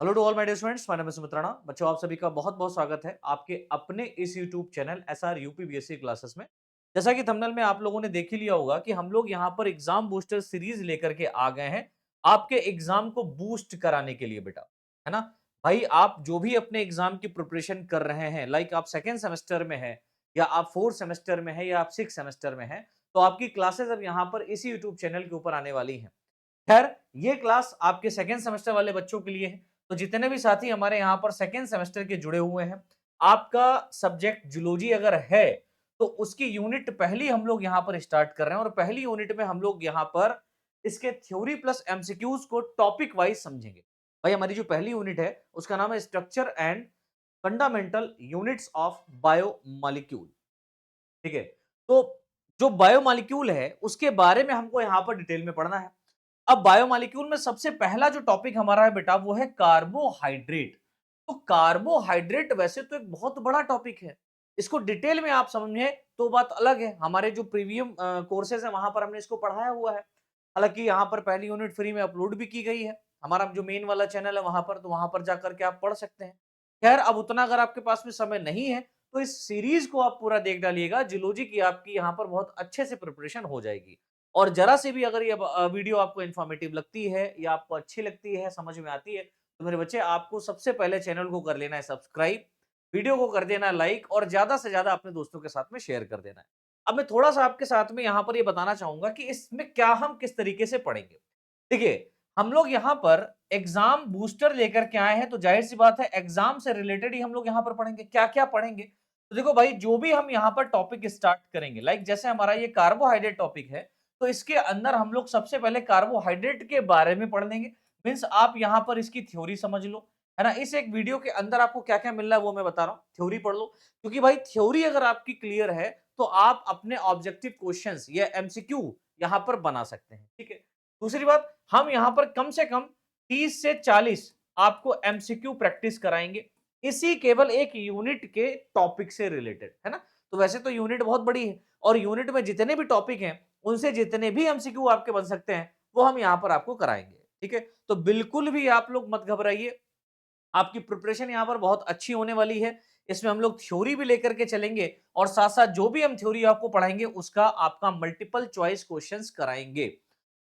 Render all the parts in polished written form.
Hello to all my dear students, my name is Sumit Rana. बच्चों, आप सभी का बहुत बहुत स्वागत है आपके अपने इस यूट्यूब चैनल एसआर यूपीबीएससी क्लासेस में। जैसा कि थंबनेल में आप लोगों ने देख ही लिया होगा कि हम लोग यहाँ पर एग्जाम बूस्टर सीरीज लेकर के आ गए हैं आपके एग्जाम को बूस्ट कराने के लिए बेटा, है ना। भाई, आप जो भी अपने एग्जाम की प्रिपरेशन कर रहे हैं, लाइक आप सेकेंड सेमेस्टर में है या आप फोर्थ सेमेस्टर में है या आप सिक्स सेमेस्टर में है, तो आपकी क्लासेस अब यहाँ पर इसी यूट्यूब चैनल के ऊपर आने वाली है। खैर, ये क्लास आपके सेकेंड सेमेस्टर वाले बच्चों के लिए है। तो जितने भी साथी हमारे यहाँ पर सेकेंड सेमेस्टर के जुड़े हुए हैं, आपका सब्जेक्ट जूलॉजी अगर है तो उसकी यूनिट पहली हम लोग यहाँ पर स्टार्ट कर रहे हैं और पहली यूनिट में हम लोग यहाँ पर इसके थ्योरी प्लस एमसीक्यूज को टॉपिक वाइज समझेंगे। भाई, हमारी जो पहली यूनिट है उसका नाम है structure and fundamental units of biomolecule. ठीक है। तो जो बायोमॉलिक्यूल है उसके बारे में हमको यहाँ पर डिटेल में पढ़ना है। अब बायोमॉलिक्यूल में सबसे पहला जो टॉपिक हमारा है बेटा, वो है कार्बोहाइड्रेट। तो कार्बोहाइड्रेट वैसे तो एक बहुत बड़ा टॉपिक है, इसको डिटेल में आप समझे तो बात अलग है। हमारे जो प्रीवियम कोर्सेज है वहां पर हमने इसको पढ़ाया हुआ है। हालांकि यहाँ पर पहली यूनिट फ्री में अपलोड भी की गई है, हमारा जो मेन वाला चैनल है वहां पर, तो वहां पर जाकर के आप पढ़ सकते हैं। खैर, अब उतना अगर आपके पास में समय नहीं है तो इस सीरीज को आप पूरा देख डालिएगा, जियोलॉजी की आपकी यहाँ पर बहुत अच्छे से प्रिपरेशन हो जाएगी। और जरा से भी अगर ये वीडियो आपको इन्फॉर्मेटिव लगती है या आपको अच्छी लगती है, समझ में आती है, तो मेरे बच्चे आपको सबसे पहले चैनल को कर लेना है सब्सक्राइब, वीडियो को कर देना है लाइक और ज्यादा से ज्यादा अपने दोस्तों के साथ में शेयर कर देना है। अब मैं थोड़ा सा आपके साथ में यहाँ पर ये बताना चाहूंगा कि इसमें क्या हम किस तरीके से पढ़ेंगे। देखिए, हम लोग यहाँ पर एग्जाम बूस्टर लेकर के आए हैं, तो जाहिर सी बात है एग्जाम से रिलेटेड ही हम लोग यहाँ पर पढ़ेंगे। क्या क्या पढ़ेंगे? तो देखो भाई, जो भी हम यहाँ पर टॉपिक स्टार्ट करेंगे, लाइक जैसे हमारा ये कार्बोहाइड्रेट टॉपिक है, तो इसके अंदर हम लोग सबसे पहले कार्बोहाइड्रेट के बारे में पढ़ लेंगे। मीन्स आप यहाँ पर इसकी थ्योरी समझ लो, है ना। इस एक वीडियो के अंदर आपको क्या क्या मिल रहा है वो मैं बता रहा हूँ, थ्योरी पढ़ लो। क्योंकि भाई, थ्योरी अगर आपकी क्लियर है तो आप अपने ऑब्जेक्टिव क्वेश्चंस या एमसीक्यू यहाँ पर बना सकते हैं। ठीक है। दूसरी बात, हम यहाँ पर कम से कम 30 से 40 आपको एमसीक्यू प्रैक्टिस कराएंगे, इसी केवल एक यूनिट के टॉपिक से रिलेटेड, है ना। तो वैसे तो यूनिट बहुत बड़ी है और यूनिट में जितने भी टॉपिक हैं उनसे जितने भी एमसीक्यू आपके बन सकते हैं वो हम यहाँ पर आपको कराएंगे। ठीक है। तो बिल्कुल भी आप लोग मत घबराइए, आपकी प्रिपरेशन यहाँ पर बहुत अच्छी होने वाली है। इसमें हम लोग थ्योरी भी लेकर के चलेंगे और साथ साथ जो भी हम थ्योरी आपको पढ़ाएंगे उसका आपका मल्टीपल चॉइस क्वेश्चंस कराएंगे।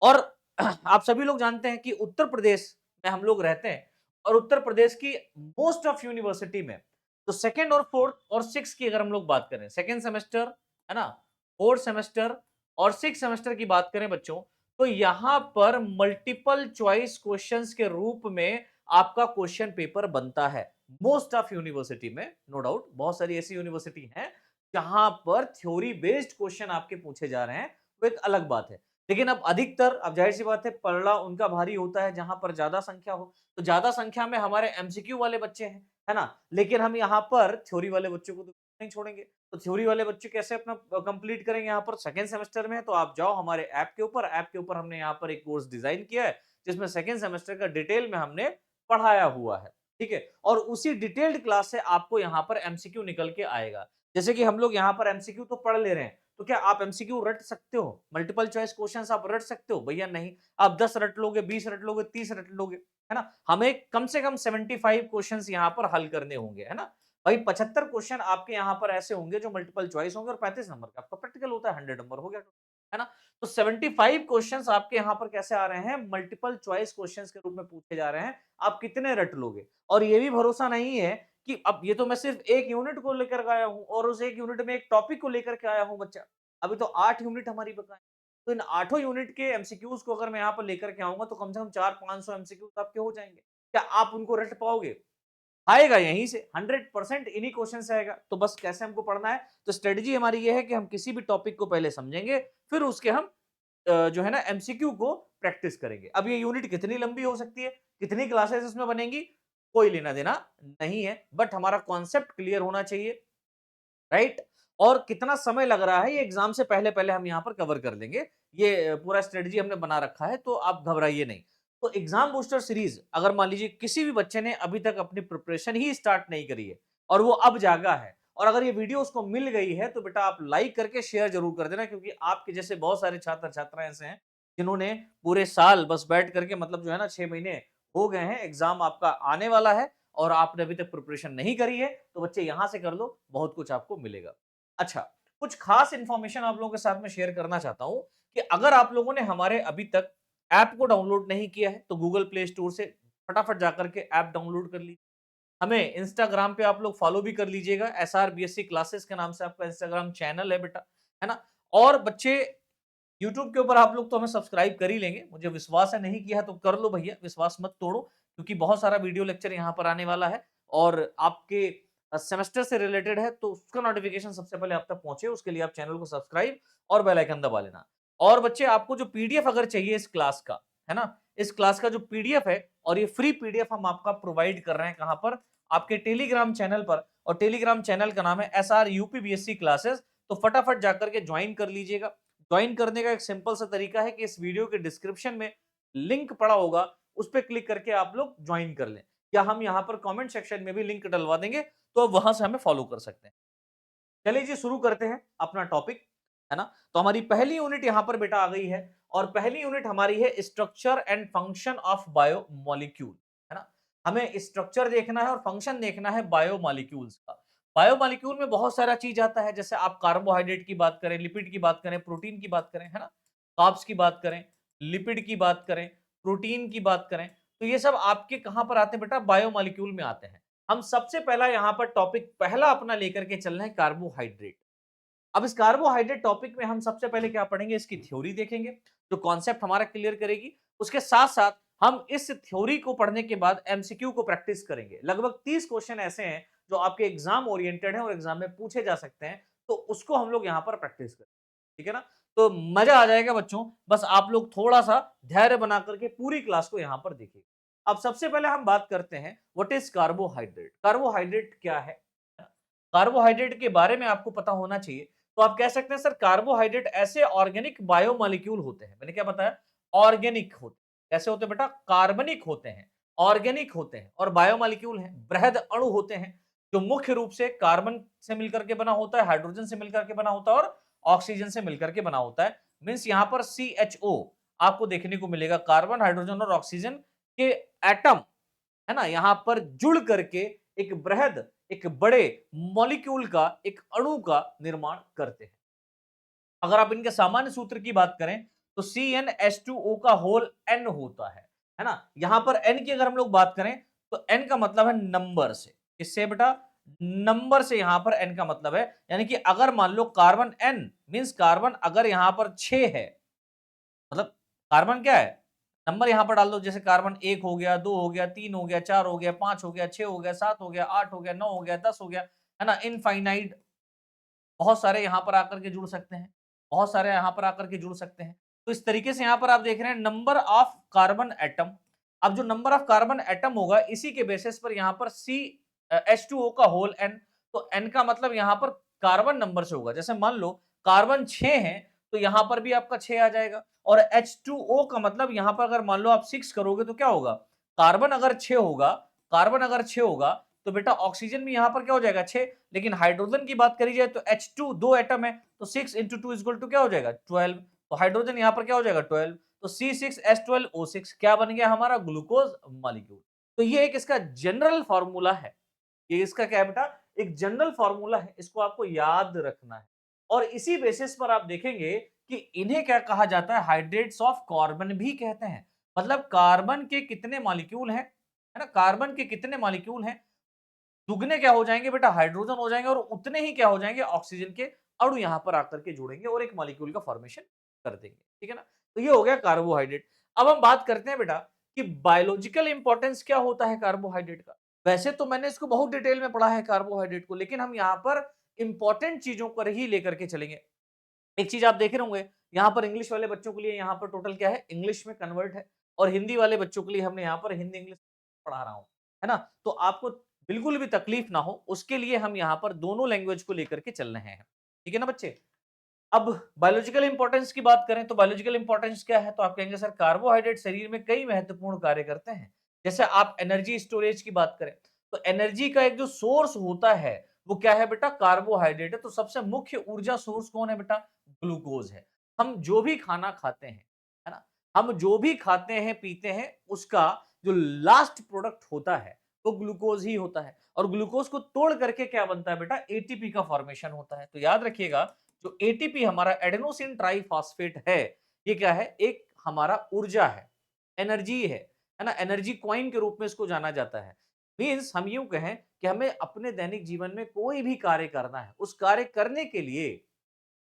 और आप सभी लोग जानते हैं कि उत्तर प्रदेश में हम लोग रहते हैं और उत्तर प्रदेश की मोस्ट ऑफ यूनिवर्सिटी में, तो सेकेंड और फोर्थ और सिक्स की अगर हम लोग बात करें, सेकेंड सेमेस्टर, है ना, फोर्थ सेमेस्टर और सिक्स सेमेस्टर की बात करें बच्चों, तो यहां पर मल्टीपल चॉइस क्वेश्चंस के रूप में आपका क्वेश्चन पेपर बनता है। मोस्ट ऑफ यूनिवर्सिटी में, नो डाउट बहुत सारी ऐसी यूनिवर्सिटी हैं जहां पर थ्योरी बेस्ड क्वेश्चन आपके पूछे जा रहे हैं, वो एक अलग बात है। लेकिन अब अधिकतर, अब जाहिर सी बात है, पलड़ा उनका भारी होता है जहां पर ज्यादा संख्या हो, तो ज्यादा संख्या में हमारे एमसीक्यू वाले बच्चे हैं, है ना। लेकिन हम यहाँ पर थ्योरी वाले बच्चों को तो नहीं छोड़ेंगे। तो थ्योरी वाले बच्चे कैसे अपना कंप्लीट करेंगे? यहाँ पर सेकेंड सेमेस्टर में तो आप जाओ हमारे ऐप के ऊपर हमने यहाँ पर एक कोर्स डिजाइन किया है जिसमें सेकेंड सेमेस्टर का डिटेल में हमने पढ़ाया हुआ है। ठीक है। और उसी डिटेल्ड क्लास से आपको यहाँ पर एमसीक्यू निकल के आएगा। जैसे कि हम लोग यहाँ पर एमसीक्यू तो पढ़ ले रहे हैं, तो क्या आप एमसीक्यू रट सकते हो? मल्टीपल चॉइस क्वेश्चंस आप रट सकते हो? भैया नहीं। आप 10 रट लोगे, 20 रट लोगे, 30 रट लोगे, है ना। हमें कम से कम 75 क्वेश्चंस यहाँ पर हल करने होंगे, है ना। भाई, 75 क्वेश्चन आपके यहाँ पर ऐसे होंगे जो मल्टीपल चॉइस होंगे और 35 नंबर का आपका प्रैक्टिकल होता है, 100 नंबर हो गया, है ना। तो 75 क्वेश्चंस आपके यहाँ पर कैसे आ रहे हैं? मल्टीपल चॉइस क्वेश्चंस के रूप में पूछे जा रहे हैं। आप कितने रट लोगे? और ये भी भरोसा नहीं है कि अब ये तो मैं सिर्फ एक यूनिट को लेकर के आया हूं और उस एक यूनिट में एक टॉपिक को लेकर के आया हूं बच्चा। अभी तो 8 यूनिट हमारी बकाए। तो इन 8 यूनिट के एमसीक्यूज को अगर मैं यहाँ पर लेकर के आऊंगा तो कम से कम 400-500 एमसीक्यूज आपके हो जाएंगे। क्या आप उनको रट पाओगे? आएगा यहीं से, 100% इन्हीं क्वेश्चन से आएगा। तो बस कैसे हमको पढ़ना है, तो स्ट्रेटजी हमारी ये है कि हम किसी भी टॉपिक को पहले समझेंगे, फिर उसके हम जो है ना एमसीक्यू को प्रैक्टिस करेंगे। अब ये यूनिट कितनी लंबी हो सकती है, कितनी क्लासेस इसमें बनेंगी, कोई लेना देना नहीं है, बट हमारा कॉन्सेप्ट क्लियर होना चाहिए, राइट। और कितना समय लग रहा है ये एग्जाम से पहले पहले हम यहाँ पर कवर कर लेंगे। ये पूरा स्ट्रेटजी हमने बना रखा है, तो आप घबराइए नहीं। तो एग्जाम बूस्टर सीरीज, अगर मान लीजिए किसी भी बच्चे ने अभी तक अपनी प्रिपरेशन ही स्टार्ट नहीं करी है और वो अब जागा है, और अगर ये वीडियो उसको मिल गई है, तो बेटा आप लाइक करके शेयर जरूर कर देना, क्योंकि आपके जैसे बहुत सारे छात्र छात्राएं ऐसे हैं जिन्होंने पूरे साल बस बैठ करके, मतलब जो है ना 6 महीने हो गए हैं, एग्जाम आपका आने वाला है और आपने अभी तक प्रिपरेशन नहीं करी है, तो बच्चे यहां से कर लो, बहुत कुछ आपको मिलेगा। अच्छा, कुछ खास इंफॉर्मेशन आप लोगों के साथ में शेयर करना चाहता हूं कि अगर आप लोगों ने हमारे अभी तक ऐप को डाउनलोड नहीं किया है, तो गूगल प्ले स्टोर से फटाफट जाकर के ऐप डाउनलोड कर लीजिए। हमें इंस्टाग्राम पे आप लोग फॉलो भी कर लीजिएगा, एसआर बीएससी क्लासेस के नाम से आपका इंस्टाग्राम चैनल है बेटा, है ना? और बच्चे यूट्यूब के ऊपर आप लोग तो हमें सब्सक्राइब कर ही लेंगे, मुझे विश्वास है, नहीं किया है तो कर लो भैया, विश्वास मत तोड़ो, क्योंकि बहुत सारा वीडियो लेक्चर यहाँ पर आने वाला है और आपके सेमेस्टर से रिलेटेड है, तो उसका नोटिफिकेशन सबसे पहले आप तक पहुंचे, उसके लिए आप चैनल को सब्सक्राइब और बेल आइकन दबा लेना। और बच्चे आपको जो पीडीएफ अगर चाहिए इस क्लास का, है ना? इस क्लास का जो पीडीएफ है, और ये फ्री पीडीएफ हम आपका प्रोवाइड कर रहे हैं कहां पर? आपके टेलीग्राम चैनल पर, और टेलीग्राम चैनल का नाम है एसआर यूपीबीएससी क्लासेस। तो फटाफट जाकर के ज्वाइन कर लीजिएगा। ज्वाइन करने का एक सिंपल सा तरीका है कि इस वीडियो के डिस्क्रिप्शन में लिंक पड़ा होगा, उस पर क्लिक करके आप लोग ज्वाइन कर लें, या हम यहाँ पर कमेंट सेक्शन में भी लिंक डलवा देंगे, तो आप वहां से हमें फॉलो कर सकते हैं। चलिए जी, शुरू करते हैं अपना टॉपिक, है ना? तो हमारी पहली यूनिट यहाँ पर बेटा आ गई है, और पहली यूनिट हमारी है structure and function of biomolecule, है ना? हमें स्ट्रक्चर देखना है और फंक्शन देखना है बायोमोलिक्यूल्स का। बायोमोलिक्यूल में बहुत सारा चीज आता है, जैसे आप कार्बोहाइड्रेट की बात करें, लिपिड की बात करें, प्रोटीन की बात करें, है ना? कार्ब्स की बात करें, लिपिड की बात करें, प्रोटीन की बात करें, तो ये सब आपके कहां पर आते हैं बेटा? बायोमोलिक्यूल में आते हैं। हम सबसे पहला यहाँ पर टॉपिक पहला अपना लेकर के चल रहे हैं कार्बोहाइड्रेट। अब इस कार्बोहाइड्रेट टॉपिक में हम सबसे पहले क्या पढ़ेंगे? इसकी थ्योरी देखेंगे, जो कॉन्सेप्ट हमारा क्लियर करेगी। उसके साथ साथ हम इस थ्योरी को पढ़ने के बाद एमसीक्यू को प्रैक्टिस करेंगे। लगभग 30 क्वेश्चन ऐसे हैं जो आपके एग्जाम ओरिएंटेड हैं और एग्जाम में पूछे जा सकते हैं, तो उसको हम लोग यहाँ पर प्रैक्टिस करें, ठीक है ना? तो मजा आ जाएगा बच्चों, बस आप लोग थोड़ा सा धैर्य बना करके पूरी क्लास को यहाँ पर देखिए। अब सबसे पहले हम बात करते हैं, व्हाट इज कार्बोहाइड्रेट? कार्बोहाइड्रेट क्या है? कार्बोहाइड्रेट के बारे में आपको पता होना चाहिए। तो आप कह सकते हैं सर, कार्बोहाइड्रेट ऐसे ऑर्गेनिक बायोमॉलिक्यूल होते हैं। मैंने क्या बताया? ऑर्गेनिक होते हैं। कैसे होते हैं बेटा? कार्बनिक होते हैं, ऑर्गेनिक होते हैं, और बायोमॉलिक्यूल हैं, बृहद अणु होते हैं, जो मुख्य रूप से कार्बन से मिलकर के बना होता है, हाइड्रोजन से मिलकर के बना होता है, और ऑक्सीजन से मिलकर के बना होता है। मीन्स यहाँ पर CHO आपको देखने को मिलेगा, कार्बन, हाइड्रोजन और ऑक्सीजन के एटम, है ना, यहाँ पर जुड़ करके एक बृहद, एक बड़े मॉलिक्यूल का, एक अणु का निर्माण करते हैं। अगर आप इनके सामान्य सूत्र की बात करें, तो CnH2O का होल n होता है ना? यहां पर n की अगर हम लोग बात करें, तो n का मतलब है नंबर से। इससे बेटा नंबर से यहां पर n का मतलब है, यानी कि अगर मान low carbon n means carbon अगर यहां पर 6 है, मतलब कार्बन क्या है? नंबर यहां पर डाल दो, जैसे कार्बन 1 हो गया, 2 हो गया, 3 हो गया, 4 हो गया, 5 हो गया, 6 हो गया, 7 हो गया, 8 हो गया, 9 हो गया, 10 हो गया, है ना? इनफाइनाइट बहुत सारे यहाँ पर आकर के जुड़ सकते हैं, बहुत सारे यहाँ पर आकर के जुड़ सकते हैं। तो इस तरीके से यहाँ पर आप देख रहे हैं नंबर ऑफ कार्बन एटम। अब जो नंबर ऑफ कार्बन एटम होगा, इसी के बेसिस पर यहाँ पर H2O का होल n, तो n का मतलब यहाँ पर कार्बन नंबर से होगा। जैसे मान लो कार्बन 6 है, तो यहाँ पर भी आपका 6 आ जाएगा, और H2O का मतलब यहाँ पर अगर मान लो आप 6 करोगे तो क्या होगा? कार्बन अगर 6 होगा, कार्बन अगर 6 होगा, तो बेटा ऑक्सीजन भी यहाँ पर क्या हो जाएगा? 6। लेकिन हाइड्रोजन की बात करी जाए तो H2 2 एटम है, तो 6 इंटू 2 इक्वल टू क्या हो जाएगा? 12। तो हाइड्रोजन यहाँ पर क्या हो जाएगा? 12। तो C6H12O6 क्या बन गया? हमारा ग्लूकोज मॉलिक्यूल। तो ये एक इसका जनरल फॉर्मूला है। ये इसका क्या है बेटा? एक जनरल फॉर्मूला है, इसको आपको याद रखना है। और इसी बेसिस पर आप देखेंगे कि इन्हें क्या कहा जाता है? हाइड्रेट्स ऑफ कार्बन भी कहते हैं। मतलब कार्बन के कितने मॉलिक्यूल हैं, है ना? कार्बन के कितने मॉलिक्यूल हैं, दुगने क्या हो जाएंगे बेटा? हाइड्रोजन हो जाएंगे, और उतने ही क्या हो जाएंगे? ऑक्सीजन के अणु यहां पर आकर के जुड़ेंगे और एक मॉलिक्यूल का फॉर्मेशन कर देंगे, ठीक है ना? तो ये हो गया कार्बोहाइड्रेट। अब हम बात करते हैं बेटा कि बायोलॉजिकल इंपॉर्टेंस क्या होता है कार्बोहाइड्रेट का। वैसे तो मैंने इसको बहुत डिटेल में पढ़ा है कार्बोहाइड्रेट को, लेकिन हम यहाँ पर इंपॉर्टेंट चीजों पर ही लेकर के चलेंगे। एक चीज आप देख रहे होंगे, यहाँ पर इंग्लिश वाले बच्चों के लिए यहाँ पर टोटल क्या है? इंग्लिश में कन्वर्ट है, और हिंदी वाले बच्चों के लिए हमने यहाँ पर हिंदी इंग्लिश पढ़ा रहा हूँ, है ना? तो आपको बिल्कुल भी तकलीफ ना हो, उसके लिए हम यहाँ पर दोनों लैंग्वेज को लेकर के चल रहे हैं, ठीक है ना बच्चे? अब बायोलॉजिकल इंपॉर्टेंस की बात करें, तो बायोलॉजिकल इंपॉर्टेंस क्या है? तो आप कहेंगे सर, कार्बोहाइड्रेट शरीर में कई महत्वपूर्ण कार्य करते हैं। जैसे आप एनर्जी स्टोरेज की बात करें, तो एनर्जी का एक जो सोर्स होता है, वो क्या है बेटा? कार्बोहाइड्रेट है। तो सबसे मुख्य ऊर्जा सोर्स कौन है बेटा? ग्लूकोज है। हम जो भी खाना खाते हैं, है ना, हम जो भी खाते हैं पीते हैं, उसका जो लास्ट प्रोडक्ट होता है वो ग्लूकोज ही होता है और ग्लूकोज को तोड़ करके क्या बनता है बेटा, एटीपी का फॉर्मेशन होता है। तो याद रखिएगा, जो एटीपी हमारा एडेनोसिन ट्राइफॉस्फेट है, ये क्या है, एक हमारा ऊर्जा है, एनर्जी है ना, एनर्जी कॉइन के रूप में इसको जाना जाता है। मींस हम यूं कहें कि हमें अपने दैनिक जीवन में कोई भी कार्य करना है, उस कार्य करने के लिए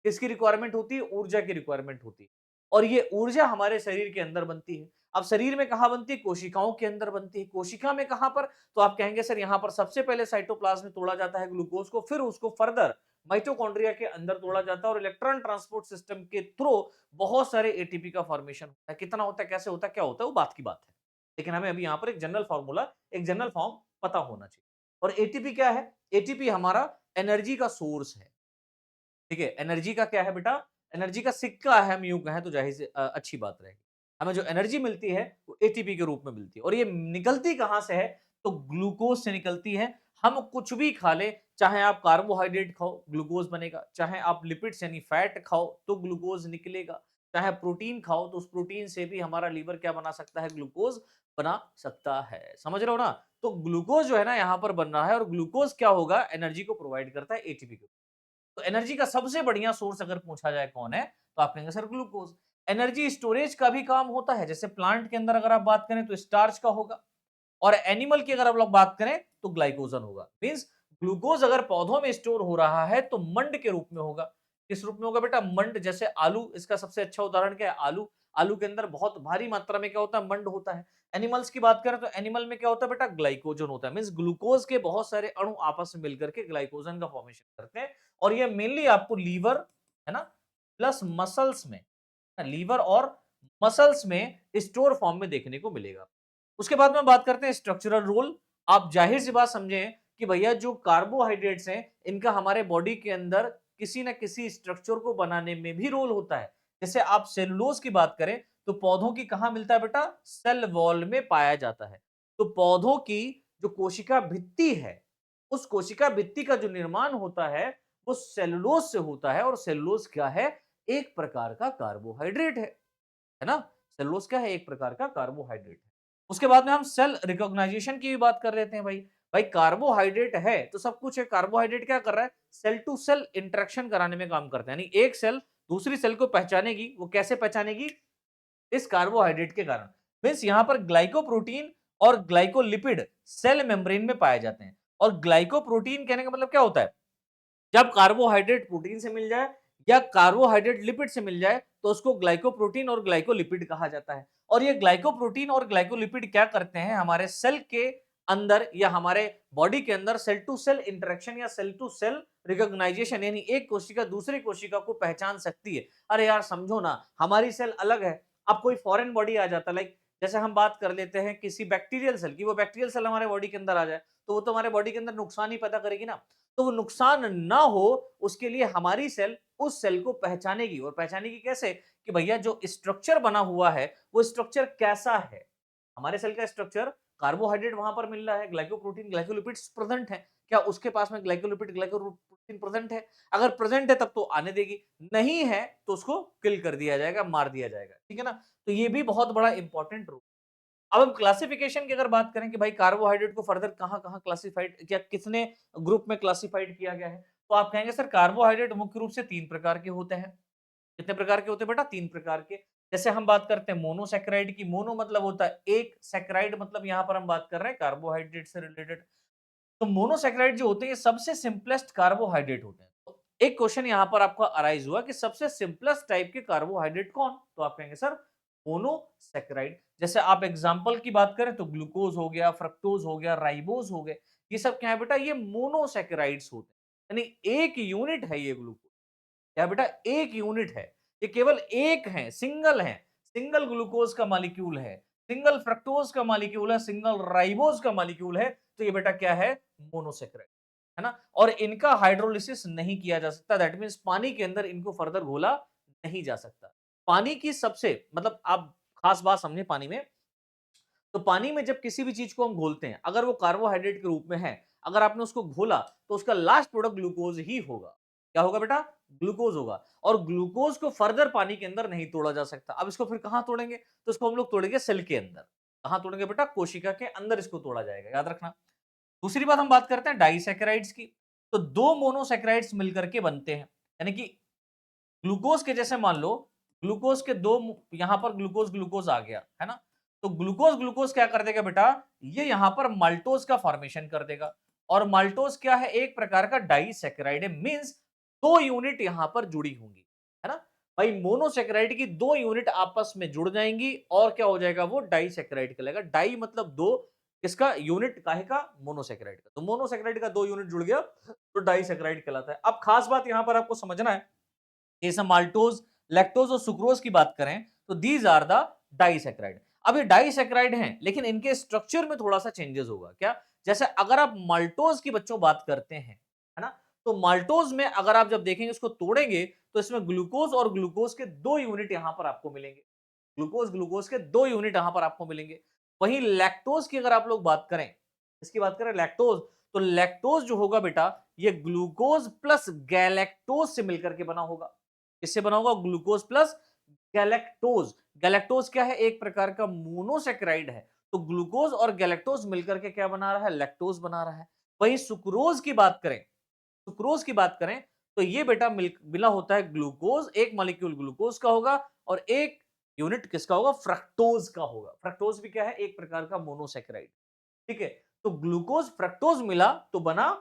किसकी रिक्वायरमेंट होती है, ऊर्जा की रिक्वायरमेंट होती है और ये ऊर्जा हमारे शरीर के अंदर बनती है। अब शरीर में कहां बनती है, कोशिकाओं के अंदर बनती है। कोशिका में कहां पर, तो आप कहेंगे सर यहां पर सबसे पहले साइटोप्लाज्म में तोड़ा जाता है ग्लूकोज को, फिर उसको फर्दर माइटोकॉन्ड्रिया के अंदर तोड़ा जाता है और इलेक्ट्रॉन ट्रांसपोर्ट सिस्टम के थ्रू बहुत सारे एटीपी का फॉर्मेशन होता है। कितना होता है, कैसे होता है, क्या होता है, वो बात की बात है, लेकिन हमें अभी यहां पर एक जनरल फॉर्मूला, एक जनरल फॉर्म पता होना चाहिए। और एटीपी क्या है, एटीपी हमारा एनर्जी का सोर्स है। ठीक है, एनर्जी का क्या है बेटा, एनर्जी का सिक्का है, हम यूं कहें तो जाहिर से अच्छी बात रहेगी। हमें जो एनर्जी मिलती है वो एटीपी के रूप में मिलती है और ये निकलती कहां से है, तो ग्लूकोज से निकलती है। हम कुछ भी खा ले, चाहे आप कार्बोहाइड्रेट खाओ ग्लूकोज बनेगा, चाहे आप लिपिड्स यानी फैट खाओ तो ग्लूकोज निकलेगा, चाहे प्रोटीन खाओ तो उस प्रोटीन से भी हमारा लीवर क्या बना सकता है, ग्लूकोज बना सकता है। समझ रहे हो ना, तो ग्लूकोज जो है ना यहां पर बन रहा है और ग्लूकोज क्या होगा, एनर्जी को प्रोवाइड करता है एटीपी को। तो एनर्जी का सबसे बढ़िया सोर्स अगर पूछा जाए कौन है, तो आप कहेंगे सर ग्लूकोज। एनर्जी स्टोरेज का भी काम होता है, जैसे प्लांट के अंदर अगर आप बात करें तो स्टार्च का होगा और एनिमल की अगर आप लोग बात करें तो ग्लाइकोजन होगा। मींस ग्लूकोज अगर पौधों में स्टोर हो रहा है तो मंड के रूप में होगा। किस रूप में होगा बेटा, मंड। जैसे आलू, इसका सबसे अच्छा उदाहरण क्या है, आलू। आलू के अंदर बहुत भारी मात्रा में क्या होता है, मंड होता है। एनिमल्स की बात करें तो एनिमल में क्या होता है बेटा, ग्लाइकोजन होता है। मींस ग्लूकोज के बहुत सारे अणु आपस में मिलकर के ग्लाइकोजन का फॉर्मेशन करते हैं और ये मेनली आपको लीवर, है ना, प्लस मसल्स में, लीवर और मसल्स में स्टोर फॉर्म में देखने को मिलेगा। उसके बाद में बात करते हैं स्ट्रक्चरल रोल। आप जाहिर सी बात समझें कि भैया जो कार्बोहाइड्रेट्स हैं इनका हमारे बॉडी के अंदर किसी ना किसी स्ट्रक्चर को बनाने में भी रोल होता है। जैसे आप सेलुलोज की बात करें तो पौधों की कहां मिलता है बेटा, सेल वॉल में पाया जाता है। तो पौधों की जो कोशिका भित्ति है, उस कोशिका भित्ति का जो निर्माण होता है वो सेलुलोज से होता है और सेलुलोज क्या है, एक प्रकार का कार्बोहाइड्रेट है ना। सेलुलोज क्या है, एक प्रकार का कार्बोहाइड्रेट है। उसके बाद में हम सेल रिकॉग्नाइजेशन की भी बात कर लेते हैं। भाई भाई कार्बोहाइड्रेट है तो सब कुछ है। कार्बोहाइड्रेट क्या कर रहा है, सेल टू सेल इंटरेक्शन कराने में काम करता है, यानी एक सेल दूसरी सेल को पहचानेगी। वो कैसे पहचानेगी, इस कार्बोहाइड्रेट के कारण। मींस यहां पर ग्लाइकोप्रोटीन और ग्लाइकोलिपिड सेल मेम्ब्रेन में पाए जाते हैं। और ग्लाइकोप्रोटीन कहने का मतलब क्या होता है, जब कार्बोहाइड्रेट प्रोटीन से मिल जाए या कार्बोहाइड्रेट लिपिड से मिल जाए तो उसको ग्लाइकोप्रोटीन और ग्लाइकोलिपिड कहा जाता है। और ये ग्लाइकोप्रोटीन और ग्लाइकोलिपिड क्या करते हैं, हमारे सेल के अंदर या हमारे बॉडी के अंदर सेल टू सेल इंटरेक्शन या सेल टू सेल रिकॉग्नाइजेशन, यानी एक कोशिका दूसरी कोशिका को पहचान सकती है। अरे यार समझो ना, हमारी सेल अलग है, अब कोई फॉरेन बॉडी आ जाता, लाइक जैसे हम बात कर लेते हैं किसी बैक्टीरियल सेल की, वो बैक्टीरियल सेल हमारे बॉडी के अंदर आ जाए तो वो तो हमारे बॉडी के अंदर नुकसान ही पैदा करेगी ना। तो वो नुकसान ना हो उसके लिए हमारी सेल उस सेल को पहचानेगी। और पहचानेगी कैसे, कि भैया जो स्ट्रक्चर बना हुआ है वो स्ट्रक्चर कैसा है। हमारे सेल का स्ट्रक्चर, कार्बोहाइड्रेट वहां पर मिल रहा है, ग्लाइकोप्रोटीन ग्लाइकोलिपिड्स प्रेजेंट है, क्या उसके पास में ग्लाइकोलिपिड ग्लाइकोप्रोटीन प्रेजेंट है, अगर प्रेजेंट है तब तो आने देगी, नहीं है तो उसको किल कर दिया जाएगा, मार दिया जाएगा। ठीक है ना, तो ये भी बहुत बड़ा इंपॉर्टेंट रोल। अब हम क्लासिफिकेशन की अगर बात करें कि भाई कार्बोहाइड्रेट को फर्दर कहां-कहां क्लासिफाइड, क्या कितने ग्रुप में क्लासिफाइड किया गया है, तो आप कहेंगे सर कार्बोहाइड्रेट मुख्य रूप से 3 प्रकार के होते हैं। कितने प्रकार के होते हैं बेटा, 3 प्रकार के। जैसे हम बात करते हैं मोनोसैकेराइड की, मोनो मतलब होता है एक, सैकेराइड मतलब यहां पर हम बात कर रहे हैं कार्बोहाइड्रेट से रिलेटेड। तो मोनोसैकेराइड जो होते हैं ये सबसे सिंपलेस्ट कार्बोहाइड्रेट होते हैं। तो एक क्वेश्चन यहां पर आपका अराइज हुआ कि सबसे सिंपलेस्ट टाइप के कार्बोहाइड्रेट कौन, तो आप कहेंगे सर मोनोसैकेराइड। जैसे आप एग्जांपल की बात करें तो ग्लूकोज हो गया, फ्रक्टोज हो गया, राइबोज हो गए, ये सब क्या है बेटा, ये मोनोसैकेराइड्स होते हैं, यानी एक यूनिट है ये ग्लूकोज। क्या बेटा, एक यूनिट है, ये केवल एक है, सिंगल है, सिंगल ग्लूकोज का मॉलिक्यूल है, सिंगल फ्रक्टोज का मॉलिक्यूल है, सिंगल राइबोज का मॉलिक्यूल है। तो ये बेटा क्या है, मोनोसैकेराइड है ना। और इनका हाइड्रोलिसिस नहीं किया जा सकता, दैट मींस पानी के अंदर इनको फर्दर घोला नहीं जा सकता। पानी की सबसे, मतलब आप खास बात समझे पानी में, तो पानी में जब किसी भी चीज को हम घोलते हैं, अगर वो कार्बोहाइड्रेट के रूप में है, अगर आपने उसको घोला तो उसका लास्ट प्रोडक्ट ग्लूकोज ही होगा। क्या होगा बेटा, ग्लूकोज होगा। और ग्लूकोज को फर्दर पानी के अंदर नहीं तोड़ा जा सकता। अब इसको फिर कहां तोड़ेंगे, तो इसको हम लोग तोड़ेंगे सेल के अंदर। कहाँ तोड़ेंगे बेटा? कोशिका के अंदर इसको तोड़ा जाएगा, याद रखना। दूसरी बात हम बात करते हैं डाइसैकेराइड्स की। तो 2 मोनोसैकेराइड्स मिलकर के बनते हैं, यानी कि ग्लूकोज के जैसे मान लो, ग्लूकोज के 2 यहाँ पर ग्लूकोज आ गया, है ना? तो ग्लूकोज क्या कर देगा बेटा? ये यहाँ पर माल्टोज का फॉर्मेशन कर देगा। और माल्टोज क्या है? एक प्रकार का डाइसैकेराइड है, मींस 2 यूनिट यहाँ पर जुड़ी होंगी, है ना? भाई मोनोसैकेराइड की 2 यूनिट आपस में जुड़ जाएंगी और क्या हो जाएगा? वो डाइसैकेराइड कहलाएगा। डाई मतलब 2, किसका? यूनिट काहे का? मोनोसैकेराइड का। तो मोनोसैकेराइड का 2 यूनिट जुड़ गया तो डाइसैकेराइड कहलाता है। अब खास बात यहाँ पर आपको समझना है, जैसे माल्टोज, लैक्टोज और सुक्रोज की बात करें तो दीज आर द डाइसैकेराइड। अब ये डाइसैकेराइड हैं, लेकिन इनके स्ट्रक्चर में थोड़ा सा चेंजेस होगा। क्या? जैसे अगर आप माल्टोज की बच्चों बात करते हैं, है ना? तो माल्टोज में अगर आप जब देखेंगे, उसको तोड़ेंगे, तो इसमें ग्लूकोज और ग्लूकोज के 2 यूनिट यहां पर आपको मिलेंगे। ग्लूकोज के 2 यूनिट यहां पर आपको मिलेंगे। वहीं लैक्टोज की अगर आप लोग बात करें, इसकी बात करें लैक्टोज, तो लैक्टोज जो होगा बेटा, ये ग्लूकोज प्लस गैलेक्टोज से मिलकर के बना होगा। किससे बना होगा? Glucose plus galactose. गैलेक्टोज क्या है? एक प्रकार का मोनोसैकेराइड है। तो ग्लूकोज और गैलेक्टोज मिलकर के क्या बना रहा है? लैक्टोज बना रहा है। वहीं सुक्रोज की बात करें, सुक्रोज की बात करें तो ये बेटा मिला होता है ग्लूकोज, एक मॉलिक्यूल ग्लूकोज का होगा और एक यूनिट किसका होगा? फ्रक्टोज का होगा। फ्रक्टोज भी क्या है? एक प्रकार का मोनोसैकेराइड। ठीक है? तो ग्लूकोज फ्रक्टोज मिला तो बना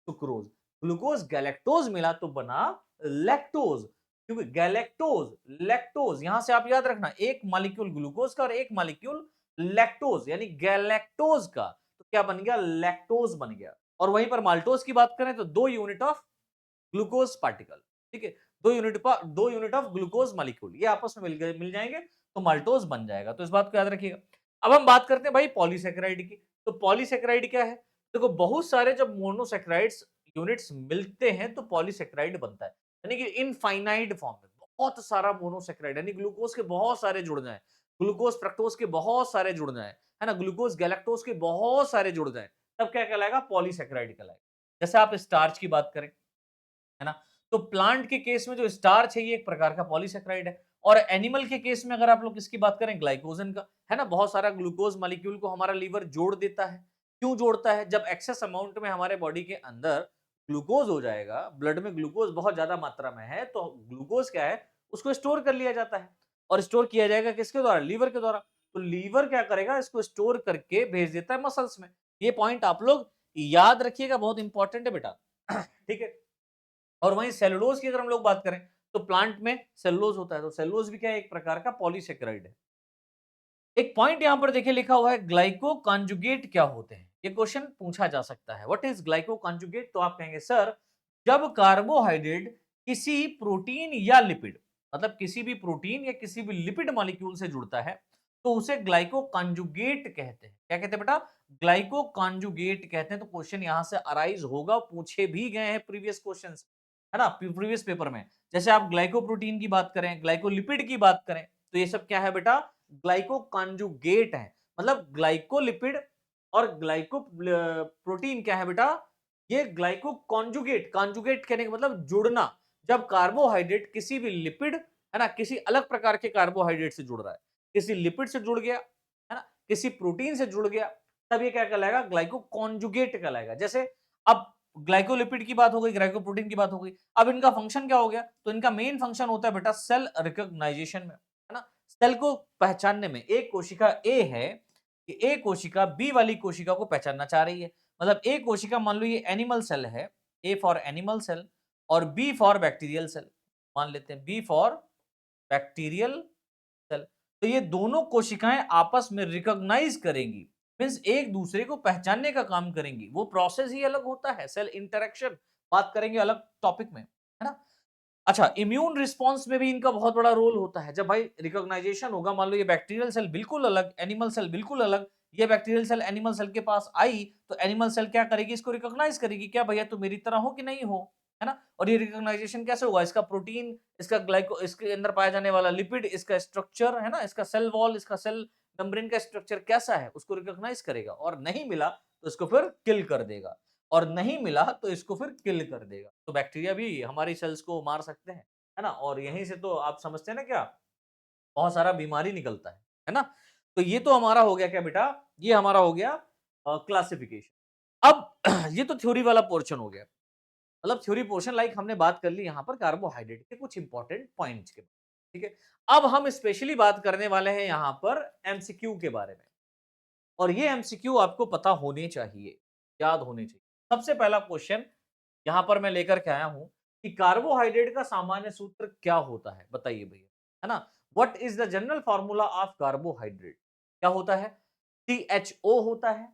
सुक्रोज, ग्लूकोज गैलेक्टोज मिला तो बना लैक्टोज। क्योंकि गैलेक्टोज लैक्टोज, यहां से आप याद रखना, एक मॉलिक्यूल ग्लूकोज का और एक मॉलिक्यूल लैक्टोज, यानी गैलेक्टोज का, तो क्या बन गया? लैक्टोज बन गया। और वहीं पर माल्टोज की बात करें तो 2 यूनिट ऑफ ग्लूकोज पार्टिकल, ठीक है, 2 यूनिट ऑफ ग्लूकोज मॉलिक्यूल, ये आपस में मिल जाएंगे तो माल्टोज बन जाएगा। तो इस बात को याद रखिएगा। अब हम बात करते हैं भाई पॉलीसेकेराइड की। तो पॉलीसेकेराइड क्या है? देखो, बहुत सारे जब मोनोसेकेराइड्स यूनिट्स मिलते हैं तो पॉलीसेकेराइड बनता है, यानी कि इनफाइनाइट फॉर्म में बहुत सारा मोनोसेकेराइड, यानी ग्लूकोज के बहुत सारे जुड़ जाए, ग्लूकोज फ्रक्टोज के बहुत सारे जुड़ जाए, है ना, ग्लूकोज गैलेक्टोज के बहुत सारे जुड़ जाए, तब क्या कहलाएगा? पॉलीसेकेराइड कहलाएगा। जैसे आप स्टार्च की बात करें, है ना? तो प्लांट के केस में जो स्टार्च है, ये एक प्रकार का पॉलीसेकेराइड है। और एनिमल के केस में अगर आप लोग इसकी बात करें, ग्लाइकोजन का, है ना, बहुत सारा ग्लूकोज मॉलिक्यूल को हमारा लीवर जोड़ देता है। क्यों जोड़ता है? जब एक्सेस अमाउंट में हमारे बॉडी के अंदर ग्लूकोज हो जाएगा, ब्लड में ग्लूकोज बहुत ज्यादा मात्रा में है, तो ग्लूकोज क्या है? उसको स्टोर कर लिया जाता है। और स्टोर किया जाएगा किसके द्वारा? लीवर के द्वारा। तो लीवर क्या करेगा? इसको स्टोर करके भेज देता है मसल्स में। ये पॉइंट आप लोग याद रखिएगा, बहुत इंपॉर्टेंट है बेटा। ठीक है? और वहीं सेलुलोज की अगर हम लोग बात करें, तो प्लांट में सेलुलोज होता है, तो सेलुलोज भी क्या है? एक प्रकार का पॉलीसेकेराइड है। एक पॉइंट यहां पर देखिए लिखा हुआ है, ग्लाइको कॉन्जुगेट क्या होते हैं? ये क्वेश्चन पूछा जा सकता है, व्हाट इज ग्लाइको कॉन्जुगेट? तो आप कहेंगे सर, जब कार्बोहाइड्रेट किसी प्रोटीन या लिपिड, मतलब किसी भी प्रोटीन या किसी भी लिपिड मॉलिक्यूल से जुड़ता है, तो उसे ग्लाइको कॉन्जुगेट कहते हैं। क्या कहते हैं बेटा? ग्लाइको कॉन्जुगेट कहते हैं। तो क्वेश्चन यहां से अराइज होगा, पूछे भी गए हैं प्रीवियस क्वेश्चन, है ना, प्रीवियस पेपर में। जैसे आप ग्लाइकोप्रोटीन की बात करें, ग्लाइकोलिपिड की बात करें, तो ये सब क्या है बेटा? ग्लाइको कॉन्जुगेट है। मतलब ग्लाइकोलिपिड और ग्लाइको प्रोटीन क्या है बेटा? ये ग्लाइको कॉन्जुगेट, कॉन्जुगेट कहने का मतलब जुड़ना। जब कार्बोहाइड्रेट किसी भी लिपिड, है ना, किसी अलग प्रकार के कार्बोहाइड्रेट से जुड़ रहा है, किसी लिपिड से जुड़ गया, है ना, किसी प्रोटीन से जुड़ गया, तब ये क्या कहलाएगा? ग्लाइको कॉन्जुगेट कहलाएगा। जैसे अब ग्लाइकोलिपिड की बात हो गई, ग्लाइकोप्रोटीन की बात हो गई, अब इनका फंक्शन क्या हो गया? तो इनका मेन फंक्शन होता है बेटा सेल रिकॉग्नाइजेशन में, है ना, सेल को पहचानने में। एक कोशिका ए है, कि ए कोशिका बी वाली कोशिका को पहचानना चाह रही है। मतलब ए कोशिका, मान लो ये एनिमल सेल है, ए फॉर एनिमल सेल और बी फॉर बैक्टीरियल सेल, मान लेते हैं बी फॉर बैक्टीरियल सेल। तो ये दोनों कोशिकाएं आपस में रिकॉग्नाइज करेंगी, मींस एक दूसरे को पहचानने का काम करेंगी। वो प्रोसेस ही अलग होता है, सेल इंटरेक्शन, बात करेंगे अलग टॉपिक में, है ना। अच्छा, इम्यून रिस्पांस में भी इनका बहुत बड़ा रोल होता है। जब भाई रिकॉग्नाइजेशन होगा, मान लो ये बैक्टीरियल सेल बिल्कुल अलग, एनिमल सेल बिल्कुल अलग, ये बैक्टीरियल सेल एनिमल सेल के पास आई, तो एनिमल सेल क्या करेगी? इसको रिकॉग्नाइज करेगी, क्या भैया तुम मेरी तरह हो कि नहीं हो, है ना। और ये रिकॉग्नाइजेशन कैसे होगा? इसका प्रोटीन, इसका ग्लाइको, इसके अंदर पाया जाने वाला लिपिड, इसका स्ट्रक्चर, है ना, इसका सेल वॉल, इसका सेल मेम्ब्रेन का स्ट्रक्चर कैसा है, उसको रिकॉग्नाइज करेगा। और नहीं मिला तो इसको फिर किल कर देगा, और नहीं मिला तो इसको फिर किल कर देगा। तो बैक्टीरिया भी हमारी सेल्स को मार सकते हैं, है ना। और यहीं से तो आप समझते हैं ना क्या, बहुत सारा बीमारी निकलता है ना। तो ये तो हमारा हो गया क्या बेटा, ये हमारा हो गया क्लासिफिकेशन। अब ये तो थ्योरी वाला पोर्शन हो गया, मतलब थ्योरी पोर्शन लाइक हमने बात कर ली यहाँ पर कार्बोहाइड्रेट के कुछ इंपॉर्टेंट पॉइंट्स के, ठीक है। अब हम स्पेशली बात करने वाले हैं यहाँ पर एमसीक्यू के बारे में, और ये एमसीक्यू आपको पता होने चाहिए, याद होने चाहिए। सबसे पहला क्वेश्चन यहां पर मैं लेकर के आया हूं कि कार्बोहाइड्रेट का सामान्य सूत्र क्या होता है, बताइए भैया, है ना। What is the general formula of carbohydrate, क्या होता है, CHO होता है।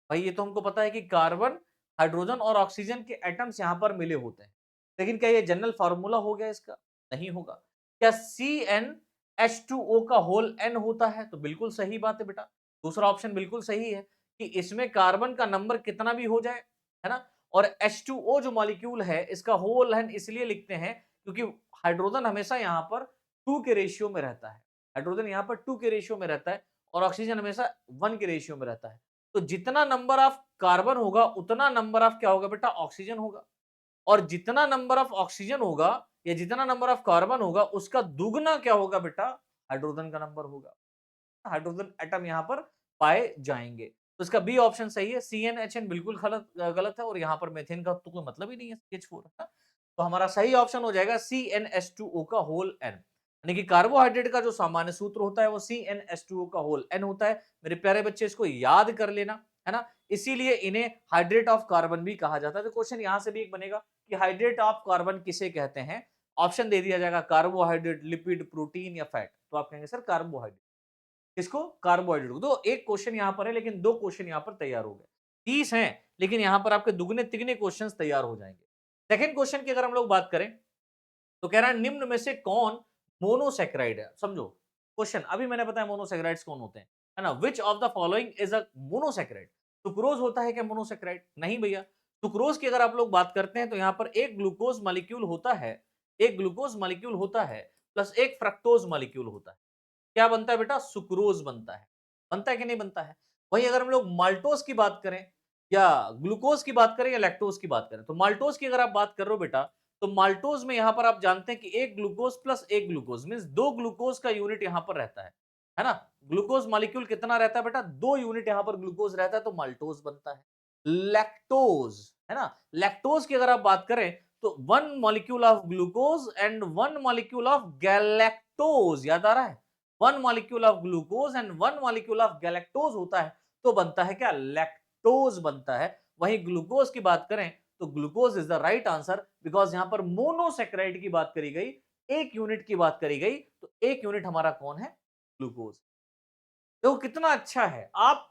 भाई ये तो हमको पता है कि कार्बन, हाइड्रोजन और ऑक्सीजन के एटम्स यहां पर मिले होते हैं, लेकिन क्या ये जनरल फॉर्मूला हो गया इसका, नहीं होगा। क्या CnH2O का होल n होता है, तो बिल्कुल सही बात है बेटा, दूसरा ऑप्शन बिल्कुल सही है कि इसमें कार्बन का नंबर कितना भी हो जाए, है ना। और H2O जो मॉलिक्यूल है इसका होल n इसलिए लिखते हैं क्योंकि हाइड्रोजन हमेशा यहां पर 2 के रेशियो में रहता है, हाइड्रोजन यहां पर 2 के रेशियो में रहता है और ऑक्सीजन हमेशा 1 के रेशियो में रहता है। तो जितना नंबर ऑफ कार्बन होगा उतना नंबर ऑफ क्या होगा बेटा, ऑक्सीजन होगा, और जितना नंबर ऑफ ऑक्सीजन होगा या जितना नंबर ऑफ कार्बन होगा उसका दुगना क्या होगा बेटा, हाइड्रोजन का नंबर होगा, हाइड्रोजन एटम यहां पर पाए जाएंगे। तो इसका बी ऑप्शन सही है, CnHn बिल्कुल गलत गलत है, और यहां पर मेथेन का तो कोई मतलब ही नहीं है, CH4 है। तो हमारा सही ऑप्शन हो जाएगा CnH2O का होल n, यानी कि कार्बोहाइड्रेट का जो सामान्य सूत्र होता है वो CnH2O का होल n होता है। मेरे प्यारे बच्चे इसको याद कर लेना, है ना, इसीलिए इन्हें हाइड्रेट ऑफ कार्बन भी कहा जाता है। तो क्वेश्चन यहां से भी एक बनेगा कि हाइड्रेट ऑफ कार्बन किसे कहते हैं, ऑप्शन दे दिया जाएगा कार्बोहाइड्रेट, लिपिड, प्रोटीन या फैट, तो आप कहेंगे सर कार्बोहाइड्रेट, किसको, कार्बोहाइड्रेट को। तो एक क्वेश्चन यहां पर है लेकिन दो क्वेश्चन यहां पर तैयार हो गए, 30 हैं लेकिन यहां पर आपके दुगने तिगने क्वेश्चन तैयार हो जाएंगे। सेकंड क्वेश्चन की अगर हम लोग बात करें तो कह रहा है निम्न में से कौन मोनोसैकेराइड है, समझो क्वेश्चन, अभी मैंने बताया मोनोसैकेराइड्स कौन होते हैं, है ना। विच of the following is a monosaccharide, sucrose होता है क्या मोनोसैकेराइड, नहीं भैया। सुक्रोज की अगर आप लोग बात करते हैं तो यहां पर एक ग्लूकोज मॉलिक्यूल होता है, एक ग्लूकोज मॉलिक्यूल होता है प्लस एक फ्रक्टोज मॉलिक्यूल होता है, क्या बनता है बेटा, सुक्रोज बनता है कि नहीं बनता है। वहीं अगर हम लोग माल्टोज की बात करें या ग्लूकोज की बात करें या लैक्टोज की बात करें, तो माल्टोज की अगर आप बात कर रहे हो बेटा, तो माल्टोज में यहां पर आप जानते हैं कि एक ग्लूकोज प्लस एक ग्लूकोज मींस दो ग्लूकोज का यूनिट यहां पर रहता है ना। ग्लूकोज मॉलिक्यूल कितना रहता है बेटा, 2 यूनिट यहां पर ग्लूकोज रहता है, तो माल्टोज बनता है। लैक्टोज, है ना, लैक्टोज की अगर आप बात करें तो 1 molecule of glucose and 1 molecule of galactose, याद आ रहा है, 1 molecule of glucose and 1 molecule of galactose होता है, तो बनता है क्या, लैक्टोज बनता है। वहीं ग्लूकोज की बात करें तो glucose is the right answer, because यहां पर मोनोसैकेराइड की बात करी गई, एक यूनिट की बात करी गई, तो एक यूनिट हमारा कौन है, ग्लूकोज। देखो कितना अच्छा है। आप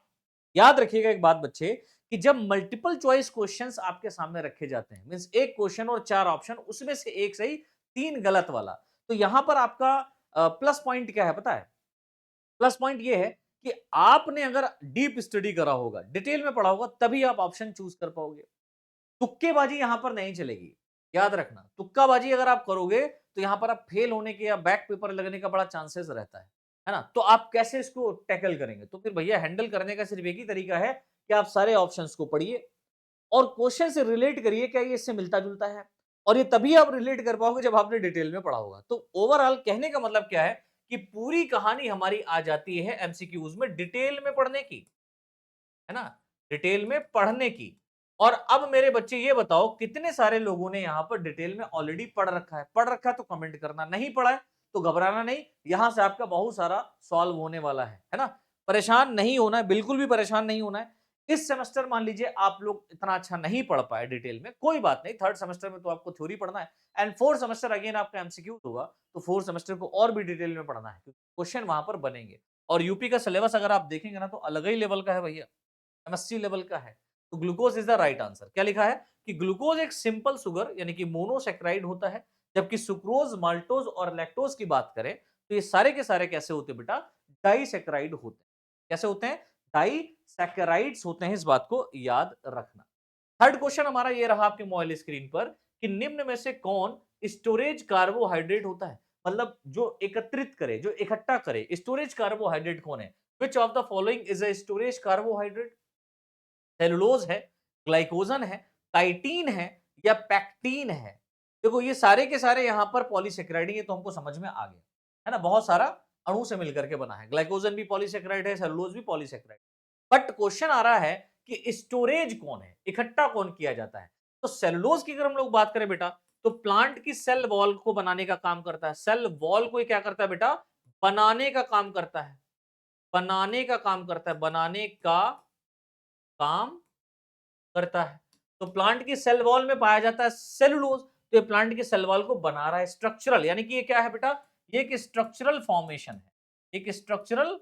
याद रखिएगा एक बात बच्चे, कि जब मल्टीपल चॉइस क्वेश्चंस आपके सामने रखे जाते हैं, मींस एक क्वेश्चन और 4 ऑप्शन, उसमें से एक सही 3 गलत वाला, तो यहां पर आपका प्लस पॉइंट क्या है पता है, प्लस पॉइंट ये है कि आपने अगर डीप स्टडी करा होगा, डिटेल में पढ़ा होगा, तभी आप ऑप्शन चूज कर पाओगे। तुक्केबाजी यहां पर नहीं चलेगी, याद रखना, तुक्काबाजी अगर आप करोगे तो यहां पर आप फेल होने के या बैक पेपर लगने का बड़ा चांसेस रहता है ना। तो आप कैसे इसको टैकल करेंगे, तो फिर भैया हैंडल करने का सिर्फ एक ही तरीका है कि आप सारे ऑप्शंस को पढ़िए और क्वेश्चन से रिलेट करिए, क्या ये इससे मिलता जुलता है, और ये तभी आप रिलेट कर पाओगे जब आपने डिटेल में पढ़ा होगा। तो ओवरऑल कहने का मतलब क्या है कि पूरी कहानी हमारी आ जाती है एमसीक्यूज में डिटेल में पढ़ने की, है ना, डिटेल में पढ़ने की। और अब मेरे बच्चे ये बताओ कितने सारे लोगों ने यहां पर डिटेल में ऑलरेडी पढ़ रखा है तो कमेंट करना, नहीं पढ़ा है तो घबराना नहीं, यहां से आपका बहुत सारा सॉल्व होने वाला है ना। परेशान नहीं होना है, बिल्कुल भी परेशान नहीं होना है। इस सेमेस्टर मान लीजिए आप लोग इतना अच्छा नहीं पढ़ पाए डिटेल में, कोई बात नहीं, थर्ड सेमेस्टर में तो आपको थ्योरी पढ़ना है, एंड फोर्थ सेमेस्टर अगेन आपका एमसीक्यू होगा, तो फोर्थ सेमेस्टर को और भी डिटेल में पढ़ना है, क्वेश्चन वहां पर बनेंगे। और यूपी का सिलेबस अगर आप देखेंगे ना तो अलग ही लेवल का है भैया, MSc लेवल का है। तो glucose is the right answer. क्या लिखा है कि ग्लूकोज एक सिंपल सुगर यानी कि मोनोसैकेराइड होता है, जबकि सुक्रोज, माल्टोज और लैक्टोज की बात करें तो ये सारे के सारे कैसे होते हैं बेटा, डाइसैकेराइड होते हैं। कैसे होते हैं, डाइसैकेराइड्स होते हैं, इस बात को याद रखना। थर्ड क्वेश्चन हमारा ये रहा आपके मोबाइल स्क्रीन पर कि निम्न में से कौन स्टोरेज कार्बोहाइड्रेट होता है, मतलब जो एकत्रित करे, जो इकट्ठा करे, स्टोरेज कार्बोहाइड्रेट कौन है। Which of the following is a storage carbohydrate, cellulose है, ग्लाइकोजन है, काइटीन है या पैक्टीन है। देखो ये सारे के सारे यहां पर पॉलीसेकेराइड, ये तो हमको समझ में आ गया, है ना, बहुत सारा अणु से मिलकर के बना है। ग्लाइकोजन भी पॉलीसेकेराइड है, सेलुलोज भी पॉलीसेकेराइड। बट क्वेश्चन आ रहा है कि स्टोरेज कौन है, इकट्ठा कौन किया जाता है। तो सेलुलोज की अगर हम लोग बात करें बेटा, तो प्लांट की सेल वॉल को बनाने का काम करता है। सेल वॉल को क्या करता है बेटा, बनाने का काम करता है, बनाने का काम करता है, बनाने का काम करता है। तो प्लांट की सेल वॉल में पाया जाता है सेलुलोज। तो ये प्लांट की सेल वॉल को बना रहा है, स्ट्रक्चरल, यानी कि ये क्या है बेटा, ये एक स्ट्रक्चरल फॉर्मेशन है, एक स्ट्रक्चरल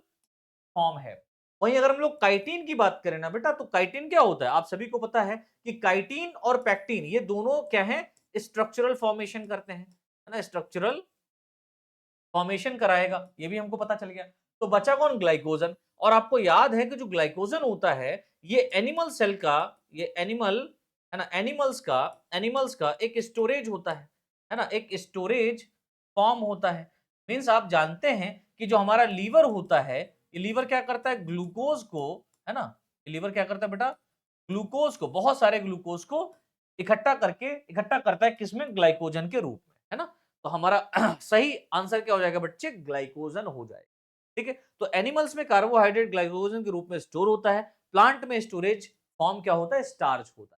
फॉर्म है। वहीं अगर हम लोग काइटिन की बात करें ना बेटा, तो काइटिन क्या होता है, आप सभी को पता है कि काइटिन और पैक्टिन ये दोनों क्या है, स्ट्रक्चरल फॉर्मेशन करते हैं, है ना, स्ट्रक्चरल फॉर्मेशन कराएगा, ये भी हमको पता चल गया। तो बचा कौन, ग्लाइकोजन। और आपको याद है कि जो ग्लाइकोजन होता है, ये एनिमल सेल का, ये एनिमल है ना, एनिमल्स का एक स्टोरेज होता है ना, एक स्टोरेज फॉर्म होता है। मींस आप जानते हैं कि जो हमारा लीवर होता है, ये लीवर क्या करता है, ग्लूकोज को, है ना, ये लीवर क्या करता है बेटा, ग्लूकोज को, बहुत सारे ग्लूकोज को इकट्ठा करता है, किसमें, ग्लाइकोजन के रूप में, है ना। तो हमारा सही आंसर क्या हो जाएगा बच्चे, ग्लाइकोजन हो जाएगा। ठीक है, तो एनिमल्स में कार्बोहाइड्रेट ग्लाइकोजन के रूप में स्टोर होता है, प्लांट में स्टोरेज फॉर्म क्या होता है, स्टार्च होता है।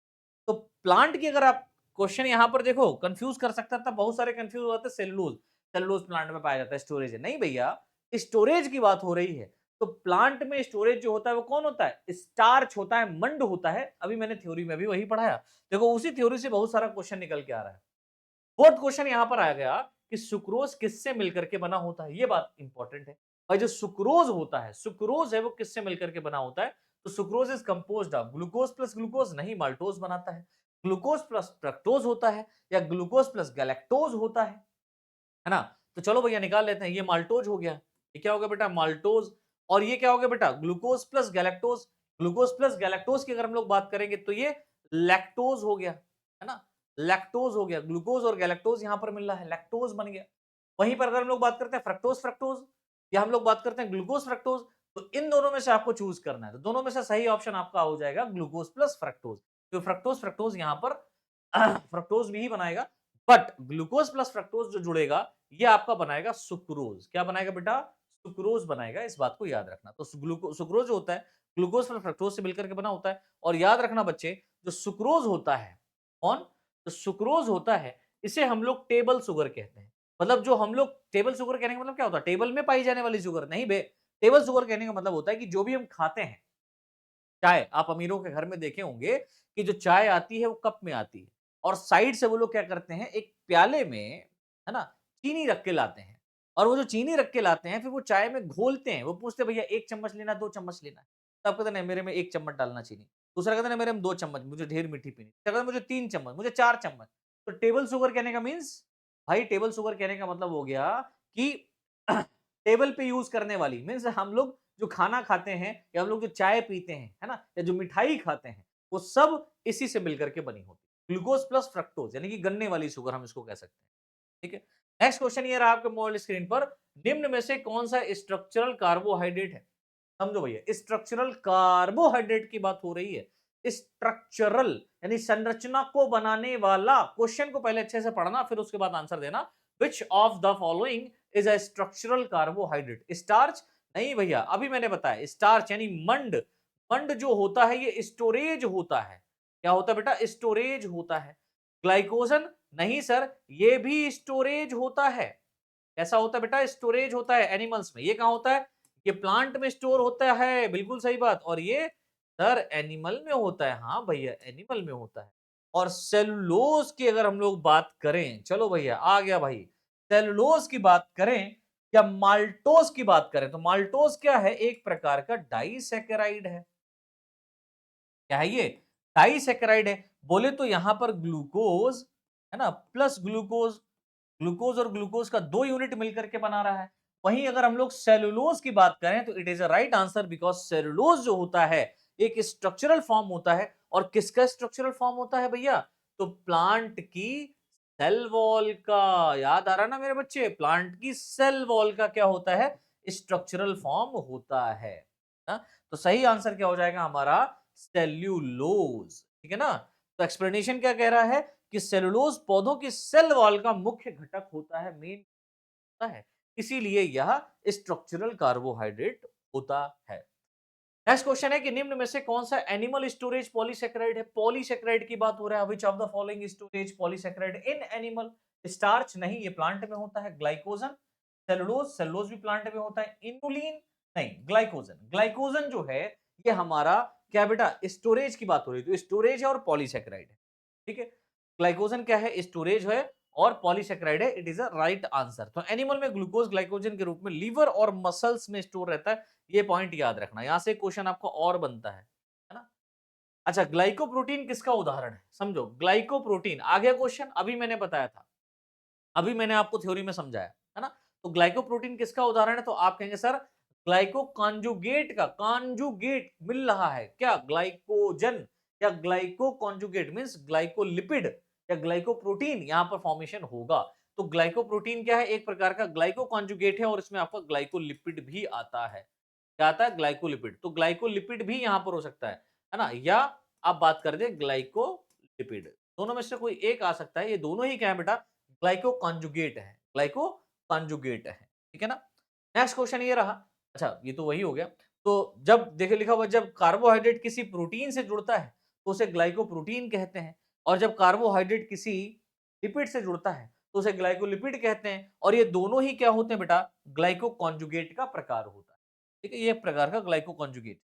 तो प्लांट की अगर आप क्वेश्चन यहां पर देखो, कंफ्यूज कर सकता था, बहुत सारे कंफ्यूज होते हैं, सेलुलोज, सेलुलोज प्लांट में पाया जाता है, स्टोरेज है, नहीं भैया, स्टोरेज की बात हो रही है। तो प्लांट में स्टोरेज जो होता है वो कौन होता है, स्टार्च होता है, मंड होता है। अभी मैंने थ्योरी में भी वही पढ़ाया, देखो उसी थ्योरी से बहुत सारा क्वेश्चन निकल के आ रहा है। फोर्थ क्वेश्चन यहां पर आ गया कि सुक्रोज किससे मिलकर के बना होता है, ये बात इंपॉर्टेंट है। और जो सुक्रोज होता है, सुक्रोज है वो किससे मिलकर के बना होता है, तो sucrose is composed of glucose plus glucose, नहीं माल्टोज बनाता है, ग्लूकोज प्लस फ्रक्टोज होता है, या ग्लूकोज प्लस गैलेक्टोज होता है ना। तो चलो भैया निकाल लेते हैं, ये माल्टोज हो गया, ये क्या हो गया बेटा, माल्टोज। और ये क्या हो गया बेटा, glucose plus galactose. Glucose plus galactose की अगर हम लोग बात करेंगे तो ये लैक्टोज हो गया, है ना, लैक्टोज हो गया। ग्लूकोज और गैलेक्टोज यहां पर मिल रहा है, लैक्टोज बन गया। वहीं पर अगर हम लोग बात करते हैं फ्रक्टोज फ्रक्टोज, या हम लोग बात करते हैं ग्लूकोज फ्रक्टोज, तो इन दोनों में से आपको चूज करना है। तो दोनों में से सही ऑप्शन आपका हो जाएगा ग्लूकोज प्लस फ्रक्टोज। तो फ्रक्टोज फ्रक्टोज यहां पर फ्रक्टोज भी ही बनाएगा, बट ग्लूकोज प्लस फ्रक्टोज जो जुड़ेगा, ये आपका बनाएगा सुक्रोज। क्या बनाएगा बेटा, सुक्रोज बनाएगा, इस बात को याद रखना। तो सुक्रोज जो होता है, ग्लूकोज प्लस फ्रक्टोज से मिलकर के बना होता है। और याद रखना बच्चे, जो सुक्रोज होता है, कौन, जो सुक्रोज होता है, इसे हम लोग टेबल शुगर कहते हैं। मतलब जो हम लोग टेबल शुगर कहने का मतलब क्या होता है, टेबल में पाई जाने वाली शुगर नहीं बे। टेबल शुगर कहने का मतलब होता है कि जो भी हम खाते हैं, चाय, आप अमीरों के घर में देखे होंगे कि जो चाय आती है वो कप में आती है, और साइड से वो लोग क्या करते हैं, एक प्याले में, है ना, चीनी रख के लाते हैं। और वो जो चीनी रख के लाते हैं, फिर वो चाय में घोलते हैं। वो पूछते हैं भैया 1 चम्मच लेना, 2 चम्मच लेना है? तब कहते हैं नहीं, मेरे में 1 चम्मच डालना चीनी। दूसरा कहता है नहीं, मेरे में 2 चम्मच, मुझे ढेर मीठी पीनी। तीसरा कहता है मुझे 3 चम्मच, मुझे 4 चम्मच। तो टेबल शुगर कहने का मीन्स, भाई टेबल शुगर कहने का मतलब हो गया कि टेबल पे यूज करने वाली, मीन्स हम लोग जो खाना खाते हैं, या हम लोग जो चाय पीते हैं, है ना, या जो मिठाई खाते हैं, वो सब इसी से मिलकर के बनी होती है। ग्लूकोज प्लस फ्रक्टोज, यानी कि गन्ने वाली शुगर हम इसको कह सकते हैं। ठीक है, नेक्स्ट क्वेश्चन ये रहा आपके मोबाइल स्क्रीन पर, निम्न में से कौन सा स्ट्रक्चरल कार्बोहाइड्रेट है। समझो भैया, स्ट्रक्चरल कार्बोहाइड्रेट की बात हो रही है। स्ट्रक्चरल यानी संरचना को बनाने वाला। क्वेश्चन को पहले अच्छे से पढ़ना, फिर उसके बाद आंसर देना। विच of the following is a structural carbohydrate, starch, नहीं भैया, अभी मैंने बताया, स्टार्च यानी मंड। मंड जो होता है ये स्टोरेज होता है। क्या होता है बेटा, स्टोरेज होता है। ग्लाइकोजन, नहीं सर, ये भी स्टोरेज होता है। कैसा होता है बेटा, स्टोरेज होता है एनिमल्स में। ये कहां होता है, ये प्लांट में स्टोर होता है, बिल्कुल सही बात। और ये सर एनिमल में होता है, हाँ भैया एनिमल में होता है। और सेलुलोज की अगर हम लोग बात करें, चलो भैया आ गया भाई, सेलुलोज की बात करें या माल्टोज की बात करें, तो माल्टोज क्या है, एक प्रकार का डाइसैकेराइड है। क्या है ये, डाइसैकेराइड है। बोले तो यहां पर ग्लूकोज, है ना, प्लस ग्लूकोज, ग्लूकोज और ग्लूकोज का 2 यूनिट मिलकर के बना रहा है। वहीं अगर हम लोग सेलुलोज की बात करें, तो it is a right answer, because cellulose जो होता है एक स्ट्रक्चरल फॉर्म होता है। और किसका स्ट्रक्चरल फॉर्म होता है भैया, तो प्लांट की सेल वॉल का। याद आ रहा है ना मेरे बच्चे, प्लांट की सेल वॉल का क्या होता है, स्ट्रक्चरल फॉर्म होता है ना? तो सही आंसर क्या हो जाएगा हमारा, सेल्यूलोज। ठीक है ना। तो एक्सप्लेनेशन क्या कह रहा है कि सेलुलोज पौधों की सेल वॉल का मुख्य घटक होता है, मेन होता है। इसीलिए यह स्ट्रक्चरल कार्बोहाइड्रेट होता है। नेक्स्ट क्वेश्चन है कि निम्न में से कौन सा एनिमल स्टोरेज पॉलीसेकेराइड है? पॉलीसेकेराइड की बात हो रहा है। Which of the following storage polysaccharide in animal? Starch नहीं, ये प्लांट में होता है। ग्लाइकोजन, सेलुलोज, सेलुलोज भी प्लांट में होता है। इनुलिन नहीं, ग्लाइकोजन। ग्लाइकोजन जो है ये हमारा क्या बेटा स्टोरेज की बात हो रही है, तो स्टोरेज है और पॉलीसेकेराइड है। ठीक है, ग्लाइकोजन क्या है? स्टोरेज है और पॉलीसेकेराइड है। It is a right answer. तो एनिमल में ग्लूकोज ग्लाइकोजन के रूप में लीवर और मसल्स में स्टोर रहता है। ये पॉइंट याद रखना, यहां से क्वेश्चन आपको और बनता है ना। अच्छा, ग्लाइकोप्रोटीन किसका उदाहरण है? समझो, ग्लाइकोप्रोटीन आ गया क्वेश्चन, अभी मैंने बताया था, अभी मैंने आपको थ्योरी में समझाया है ना। तो ग्लाइकोप्रोटीन किसका उदाहरण है? तो आप कहेंगे सर ग्लाइको कॉन्जुगेट का, कॉन्जुगेट मिल रहा है क्या? ग्लाइकोजन या ग्लाइको कॉन्जुगेट मींस ग्लाइकोलिपिड या ग्लाइकोप्रोटीन यहां पर फॉर्मेशन होगा। तो ग्लाइकोप्रोटीन क्या है? एक प्रकार का ग्लाइको कॉन्जुगेट है और इसमें आपका ग्लाइकोलिपिड भी आता है। क्या आता है? ग्लाइकोलिपिड। तो ग्लाइकोलिपिड भी यहां पर हो सकता है ना, या आप बात कर दे ग्लाइकोलिपिड, दोनों में से कोई एक आ सकता है। ये दोनों ही क्या है बेटा? ग्लाइको कॉन्जुगेट है, ग्लाइको कॉन्जुगेट है। ठीक है ना। नेक्स्ट क्वेश्चन ये रहा। अच्छा, ये तो वही हो गया। तो जब देखिए लिखा हुआ, जब कार्बोहाइड्रेट किसी प्रोटीन से जुड़ता है तो उसे ग्लाइकोप्रोटीन कहते हैं, और जब कार्बोहाइड्रेट किसी लिपिड से जुड़ता है तो उसे ग्लाइकोलिपिड कहते हैं। और ये दोनों ही क्या होते हैं बेटा? ग्लाइको कॉन्जुगेट का प्रकार होता है। ठीक है, ये एक प्रकार का ग्लाइको कॉन्जुगेट।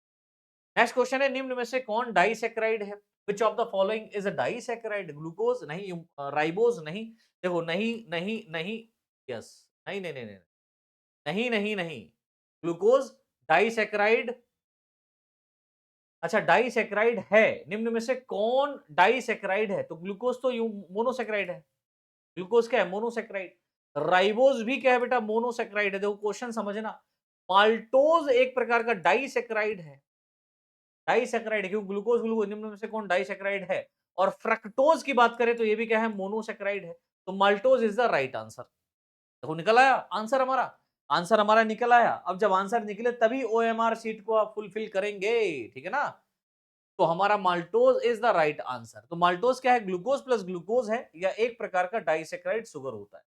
नेक्स्ट क्वेश्चन है, निम्न में से कौन डाइसैकेराइड है? Which of the following is a disaccharide? Glucose नहीं, राइबोज नहीं, देखो नहीं नहीं नहीं, यस, नहीं नहीं नहीं नहीं नहीं नहीं नहीं, ग्लूकोज डाइसैकेराइड। अच्छा, डाइसैकेराइड है, निम्न में से कौन डाइसैकेराइड है? तो ग्लूकोज तो यू मोनोसैकेराइड है। ग्लूकोज क्या है? मोनोसैकेराइड। राइबोज भी क्या है बेटा? मोनोसैकेराइड है। देखो क्वेश्चन समझना, माल्टोज एक प्रकार का डाइसैकेराइड है। डाइसैकेराइड, क्यों? ग्लूकोज ग्लूकोज, निम्न में से कौन डाइसैकेराइड है? और फ्रक्टोज की बात करें तो ये भी क्या है? मोनोसैकेराइड है। तो maltose is the right answer. देखो निकल आया आंसर हमारा, आंसर हमारा निकल आया। अब जब आंसर निकले तभी ओएमआर शीट को आप फुलफिल करेंगे, ठीक है ना। तो हमारा maltose is the right answer. तो माल्टोज क्या है? ग्लूकोज प्लस ग्लूकोज है, या एक प्रकार का डाइसैकेराइड शुगर होता है।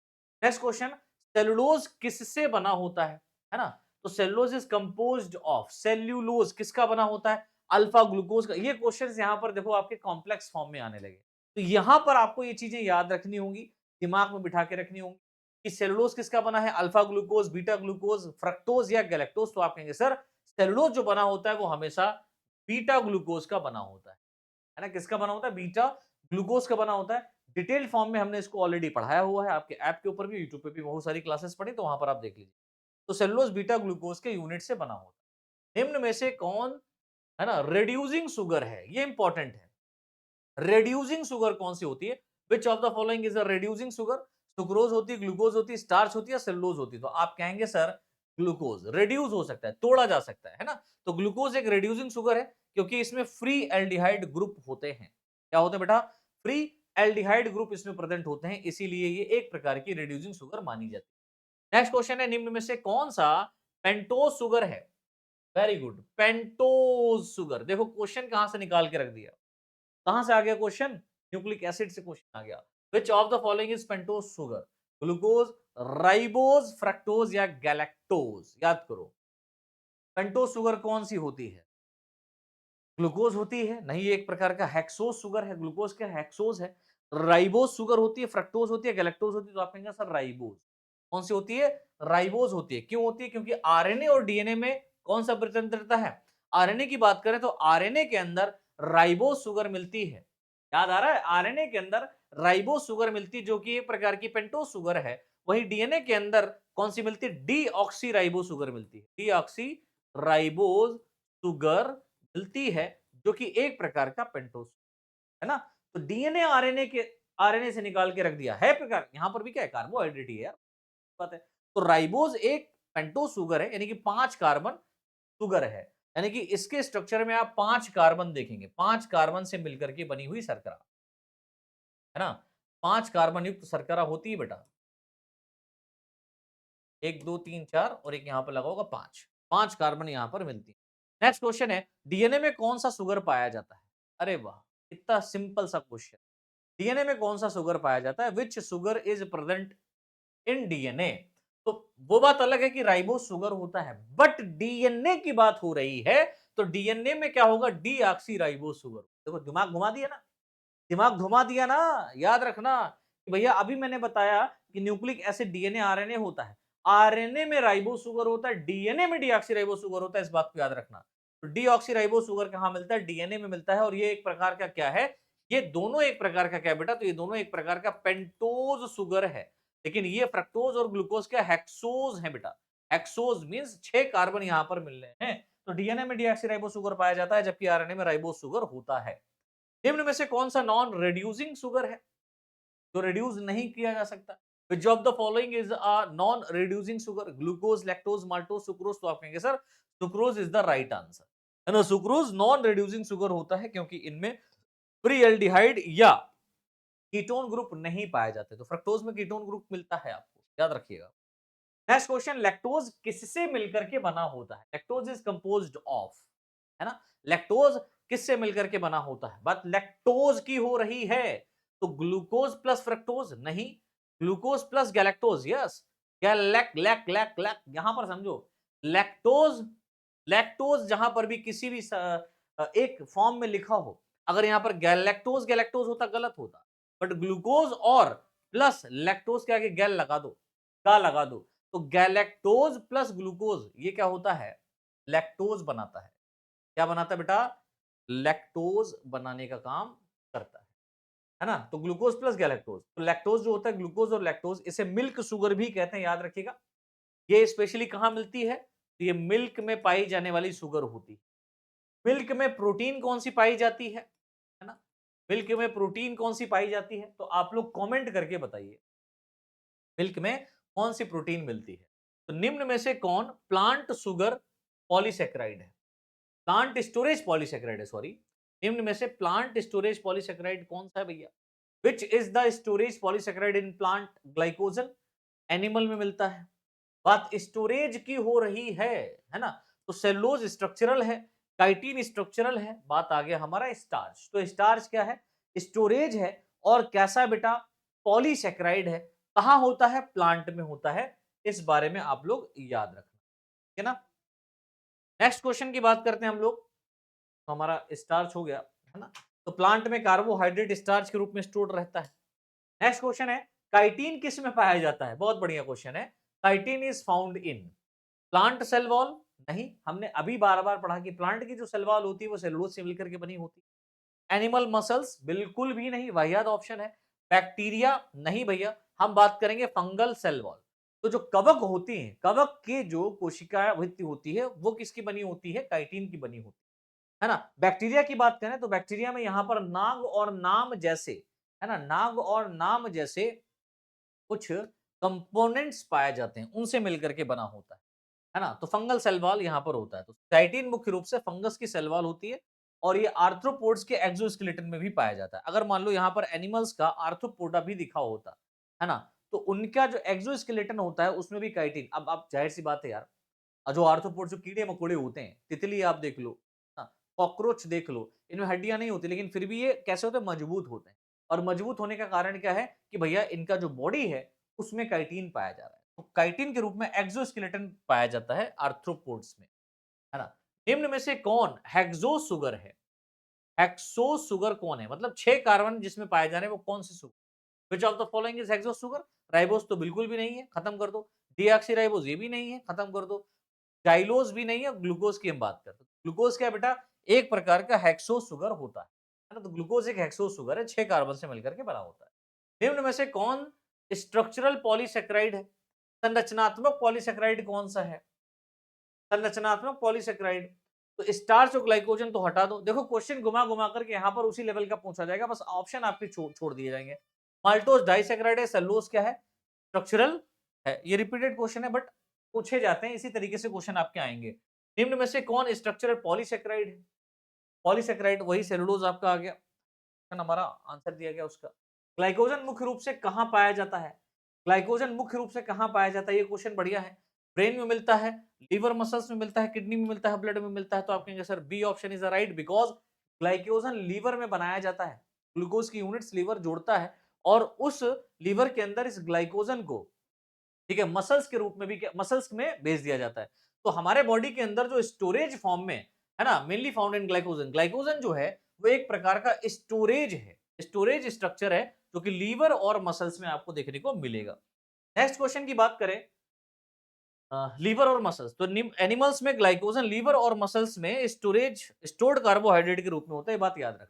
नेक्स्ट क्वेश्चन, सेलुलोज किससे बना होता है ना। तो cellulose is composed of, cellulose किसका बना होता है? अल्फा ग्लूकोज का। ये क्वेश्चंस यहां पर देखो आपके कॉम्प्लेक्स फॉर्म में आने लगे, तो यहां पर आपको ये चीजें याद रखनी होंगी, दिमाग में बिठा के रखनी होंगी कि सेलुलोज किसका बना है? Alpha glucose, beta glucose, fructose या गैलेक्टोज। तो आप कहेंगे सर सेलुलोज जो बना होता है वो हमेशा बीटा ग्लूकोज का बना होता है ना। किसका बना होता है? बीटा ग्लूकोज का बना होता है। डिटेल फॉर्म में हमने इसको ऑलरेडी पढ़ाया हुआ है, आपके ऐप के ऊपर भी, यूट्यूब पे भी बहुत सारी क्लासेस पढ़ी, तो वहां पर आप देख लीजिए। तो सेलुलोज बीटा ग्लूकोज के यूनिट से बना होता है। निम्न में से कौन है ना रेड्यूसिंग शुगर है? ये इंपॉर्टेंट है। रेड्यूसिंग शुगर कौन सी होती है? Which of the following is a reducing sugar? Sucrose होती है, ग्लूकोज होती है, स्टार्च होती है, सेलुलोज होती है? तो आप कहेंगे सर ग्लूकोज रेड्यूस हो सकता है, तोड़ा जा सकता है ना। तो ग्लूकोज एक रेड्यूसिंग शुगर है, क्योंकि इसमें फ्री एल्डिहाइड ग्रुप होते हैं। क्या होते हैं बेटा? फ्री एल्डिहाइड ग्रुप इसमें प्रेजेंट होते हैं, इसीलिए ये एक प्रकार की रेड्यूसिंग शुगर मानी जाती है। नेक्स्ट क्वेश्चन है, निम्न में से कौन सा पेंटोज शुगर है? Very good, pentose sugar. देखो क्वेश्चन कहां से निकाल के रख दिया, कहां से आ गया क्वेश्चन? न्यूक्लिक एसिड से क्वेश्चन आ गया। विच of the following is pentose sugar? Glucose, ribose, fructose या गैलेक्टोज? याद करो, पेंटोज शुगर कौन सी होती है? ग्लूकोज होती है नहीं, ये एक प्रकार का हेक्सोज शुगर है। ग्लूकोज क्या हेक्सोज है। राइबोज शुगर होती है, फ्रक्टोज होती है, गैलेक्टोज होती है। तो आप कहेंगे सर राइबोज। कौन सी होती है? राइबोज होती है। क्यों होती है? क्योंकि आरएनए और डीएनए में कौन सा स्वतंत्रता है? आरएनए की बात करें तो आरएनए के अंदर राइबोज शुगर मिलती है। याद आ रहा है? आरएनए के अंदर राइबोज शुगर मिलती है, जो कि एक प्रकार की पेंटोज शुगर है। वही डीएनए के अंदर कौन सी मिलती है? डीऑक्सी राइबोज शुगर मिलती है। डीऑक्सी राइबोज शुगर मिलती है, जो कि एक प्रकार का पेंटोज है ना। तो डीएनए आरएनए के, आरएनए से निकाल के रख दिया है प्रकार, यहां पर भी क्या है? कार्बोहाइड्रेट ही है यार, बात है। तो राइबोज एक पेंटोज शुगर है, यानी कि 5 कार्बन शुगर है। यानी कि इसके स्ट्रक्चर में आप 5 कार्बन देखेंगे, 5 कार्बन से मिलकर के बनी हुई शर्करा है ना। 5 कार्बन युक्त शर्करा होती है बेटा, 1 2 3 4 और एक यहां पर लगा होगा 5, 5 कार्बन यहां पर मिलती है। नेक्स्ट क्वेश्चन है, डीएनए में कौन सा शुगर पाया जाता है? अरे वाह, इतना सिंपल सा क्वेश्चन। डीएनए में कौन सा शुगर पाया जाता है? Which sugar is present in DNA? तो वो बात अलग है कि राइबोस शुगर होता है, बट डीएनए की बात हो रही है, तो डीएनए में क्या होगा, डीऑक्सी राइबोस शुगर। देखो दिमाग घुमा दिया ना, दिमाग घुमा दिया ना। याद रखना कि भैया अभी मैंने बताया कि न्यूक्लिक एसिड डीएनए आरएनए होता है, आरएनए में राइबोस शुगर होता है, डीएनए में डीऑक्सी राइबोस शुगर होता है, इस बात को याद रखना। तो डीऑक्सी राइबोस शुगर कहां मिलता है, डीएनए में मिलता है, और ये एक प्रकार का क्या है, ये दोनों एक प्रकार का क्या है बेटा, तो ये दोनों एक प्रकार का पेंटोज शुगर है। लेकिन ये फ्रक्टोज और ग्लूकोज क्या हेक्सोज है बेटा। हेक्सोज मींस 6 कार्बन यहां पर मिल रहे हैं। तो डीएनए में डीऑक्सी राइबोस शुगर पाया जाता है, जबकि आरएनए में राइबोस शुगर होता है। निम्न में से कौन सा नॉन रिड्यूसिंग शुगर है, जो रिड्यूस नहीं किया जा सकता? विच of the following is a non reducing sugar, glucose, lactose, maltose, sucrose? तो आप कहेंगे sir sucrose is the right answer, है ना। सुक्रोज नॉन रिड्यूसिंग शुगर होता है क्योंकि इनमें फ्री एल्डिहाइड या कीटोन ग्रुप नहीं पाए जाते। तो फ्रक्टोज में कीटोन ग्रुप मिलता है, आपको याद रखिएगा। नेक्स्ट क्वेश्चन, लैक्टोज किससे मिलकर के बना होता है? लैक्टोज इज कंपोज्ड ऑफ, है ना। लैक्टोज किससे मिलकर के बना होता है? बात लैक्टोज की हो रही है, तो ग्लूकोज प्लस फ्रक्टोज नहीं, glucose plus galactose, yes. Galac lac lac lac, यहां पर समझो, लैक्टोज, लैक्टोज जहां पर भी किसी भी एक फॉर्म में लिखा हो, अगर यहां पर गैलेक्टोज गैलेक्टोज होता गलत होता, बट ग्लूकोज और प्लस लैक्टोज के आगे गैल लगा दो, गा लगा दो, तो गैलेक्टोज प्लस ग्लूकोज ये क्या होता है, लैक्टोज बनाता है। क्या बनाता है बेटा, लैक्टोज बनाने का काम करता है ना। तो ग्लूकोज प्लस गैलेक्टोज, तो लैक्टोज जो होता है, ग्लूकोज और लैक्टोज, इसे मिल्क शुगर भी कहते हैं, याद रखिएगा। ये स्पेशली कहां मिलती है, तो ये मिल्क में पाई जाने वाली शुगर होती है। मिल्क में प्रोटीन कौन सी पाई जाती है ना। मिल्क में प्रोटीन कौन सी पाई जाती है, तो आप लोग कमेंट करके बताइए, मिल्क में कौन सी प्रोटीन मिलती है। तो निम्न में से कौन प्लांट शुगर पॉलीसेक्राइड है, प्लांट स्टोरेज पॉलीसेक्राइड है, सॉरी। निम्न में से प्लांट स्टोरेज पॉलीसेक्राइड कौन सा है भैया? Which is the storage polysaccharide in plant glycogen? Animal में मिलता है। बात स्टोरेज की हो रही है ना। तो सेलुलोज स्ट्रक्चरल है, काइटिन स्ट्रक्चरल है, बात आ गया हमारा स्टार्च। तो स्टार्च क्या है, स्टोरेज है, और कैसा बेटा, पॉलीसेक्राइड है। कहां होता है, प्लांट में होता है। इस बारे में आप लोग याद रखना, ठीक है ना। नेक्स्ट क्वेश्चन की बात करते हैं हम लोग। तो हमारा स्टार्च हो गया, है ना। तो प्लांट में कार्बोहाइड्रेट स्टार्च के रूप में स्टोर रहता है। नेक्स्ट क्वेश्चन है, काइटिन किस में पाया जाता है? बहुत बढ़िया क्वेश्चन है। Chitin is found in plant cell wall? नहीं, हमने अभी बार बार पढ़ा कि प्लांट की जो सेल वॉल होती है वो सेलुलोज से मिलकर के बनी होती है। Animal muscles? बिल्कुल भी नहीं, वाहियात ऑप्शन है। बैक्टीरिया? नहीं भैया, हम बात करेंगे फंगल सेल वॉल। तो जो कवक होती हैं, कवक की जो कोशिका भित्ति होती है वो किसकी बनी होती है, काइटिन की बनी होती है ना। बैक्टीरिया की बात करें तो बैक्टीरिया में यहां पर नाग और नाम जैसे, है ना, नाग और नाम जैसे कुछ कंपोनेंट्स पाए जाते हैं, उनसे मिलकर के बना होता है ना। तो फंगल सेल वॉल यहां पर होता है। तो काइटिन मुख्य रूप से फंगस की सेल वॉल होती है, और ये आर्थ्रोपोड्स के एक्सोस्केलेटन में भी पाया जाता है। अगर मान लो यहाँ पर एनिमल्स का आर्थ्रोपोडा भी दिखा होता है ना, तो उनका जो एक्सोस्केलेटन होता है उसमें भी काइटिन, अब आप जाहिर सी बात है यार, जो आर्थ्रोपोड जो कीड़े मकोड़े होते हैं, तितली आप देख लो, कॉकरोच देख लो, इनमें हड्डियां नहीं होती, लेकिन फिर भी ये कैसे होते हैं, मजबूत होते हैं। और मजबूत होने का कारण क्या है कि भैया इनका जो बॉडी है उसमें काइटिन पाया जा रहा है। तो काइटिन के रूप में एक्सोस्केलेटन पाया जाता है आर्थ्रोपोड्स में, है ना। निम्न में से कौन हेक्सो शुगर है? हेक्सो शुगर कौन है, मतलब 6 कार्बन जिसमें पाए जा रहे हैं वो कौन सी sugar? Which of the following is hexo sugar? Ribose तो बिल्कुल भी नहीं है, खत्म कर दो। डीऑक्सीराइबोस ये भी नहीं है, खत्म कर दो। जाइलोज भी नहीं है, ग्लूकोज की हम बात करते हैं। ग्लूकोज क्या है बेटा, एक प्रकार का हेक्सो शुगर होता है ना। तो ग्लूकोज एक हेक्सो शुगर है, 6 कार्बन से मिलकर के बना होता है। निम्न में से कौन स्ट्रक्चरल पॉलीसेक्राइड है? संरचनात्मक पॉलीसेक्राइड कौन सा है? संरचनात्मक पॉलीसेक्राइड, तो स्टार्च और ग्लाइकोजन तो हटा दो। देखो क्वेश्चन घुमा घुमा करके यहाँ पर उसी लेवल का पूछा जाएगा, बस ऑप्शन आपके छोड़ दिए जाएंगे। माल्टोज डाइसेक्राइड है, सेलुलोज क्या है, स्ट्रक्चरल है। ये रिपीटेड क्वेश्चन है बट पूछे जाते हैं, इसी तरीके से क्वेश्चन आपके आएंगे। निम्न में से कौन स्ट्रक्चरल पॉलीसेक्राइड है? पॉलीसेक्राइड वही सेलुलोज आपका आ गया, हमारा आंसर दिया गया उसका। ग्लाइकोजन मुख्य रूप से कहां पाया जाता है? ग्लाइकोजन मुख्य रूप से कहां पाया जाता है, ये क्वेश्चन बढ़िया है। ब्रेन में मिलता है, लीवर मसल्स में मिलता है, किडनी में मिलता है, ब्लड में मिलता है। तो आप कहेंगे sir B option is right, because glycogen liver में बनाया जाता है। ग्लूकोज की यूनिट्स लीवर जोड़ता है, और उस लीवर के अंदर इस ग्लाइकोजन को, ठीक है, मसल्स के रूप में भी मसल्स में भेज दिया जाता है। तो हमारे बॉडी के अंदर जो स्टोरेज फॉर्म में है ना, mainly found in glycogen. Glycogen जो है वो एक प्रकार का स्टोरेज है, स्टोरेज स्ट्रक्चर है, जो कि लीवर और मसल्स में आपको देखने को मिलेगा। नेक्स्ट क्वेश्चन की बात करें, लीवर और मसल्स, तो एनिमल्स में ग्लाइकोजन लीवर और मसल्स में स्टोर्ड कार्बोहाइड्रेट के रूप में होता है, ये बात याद रखना।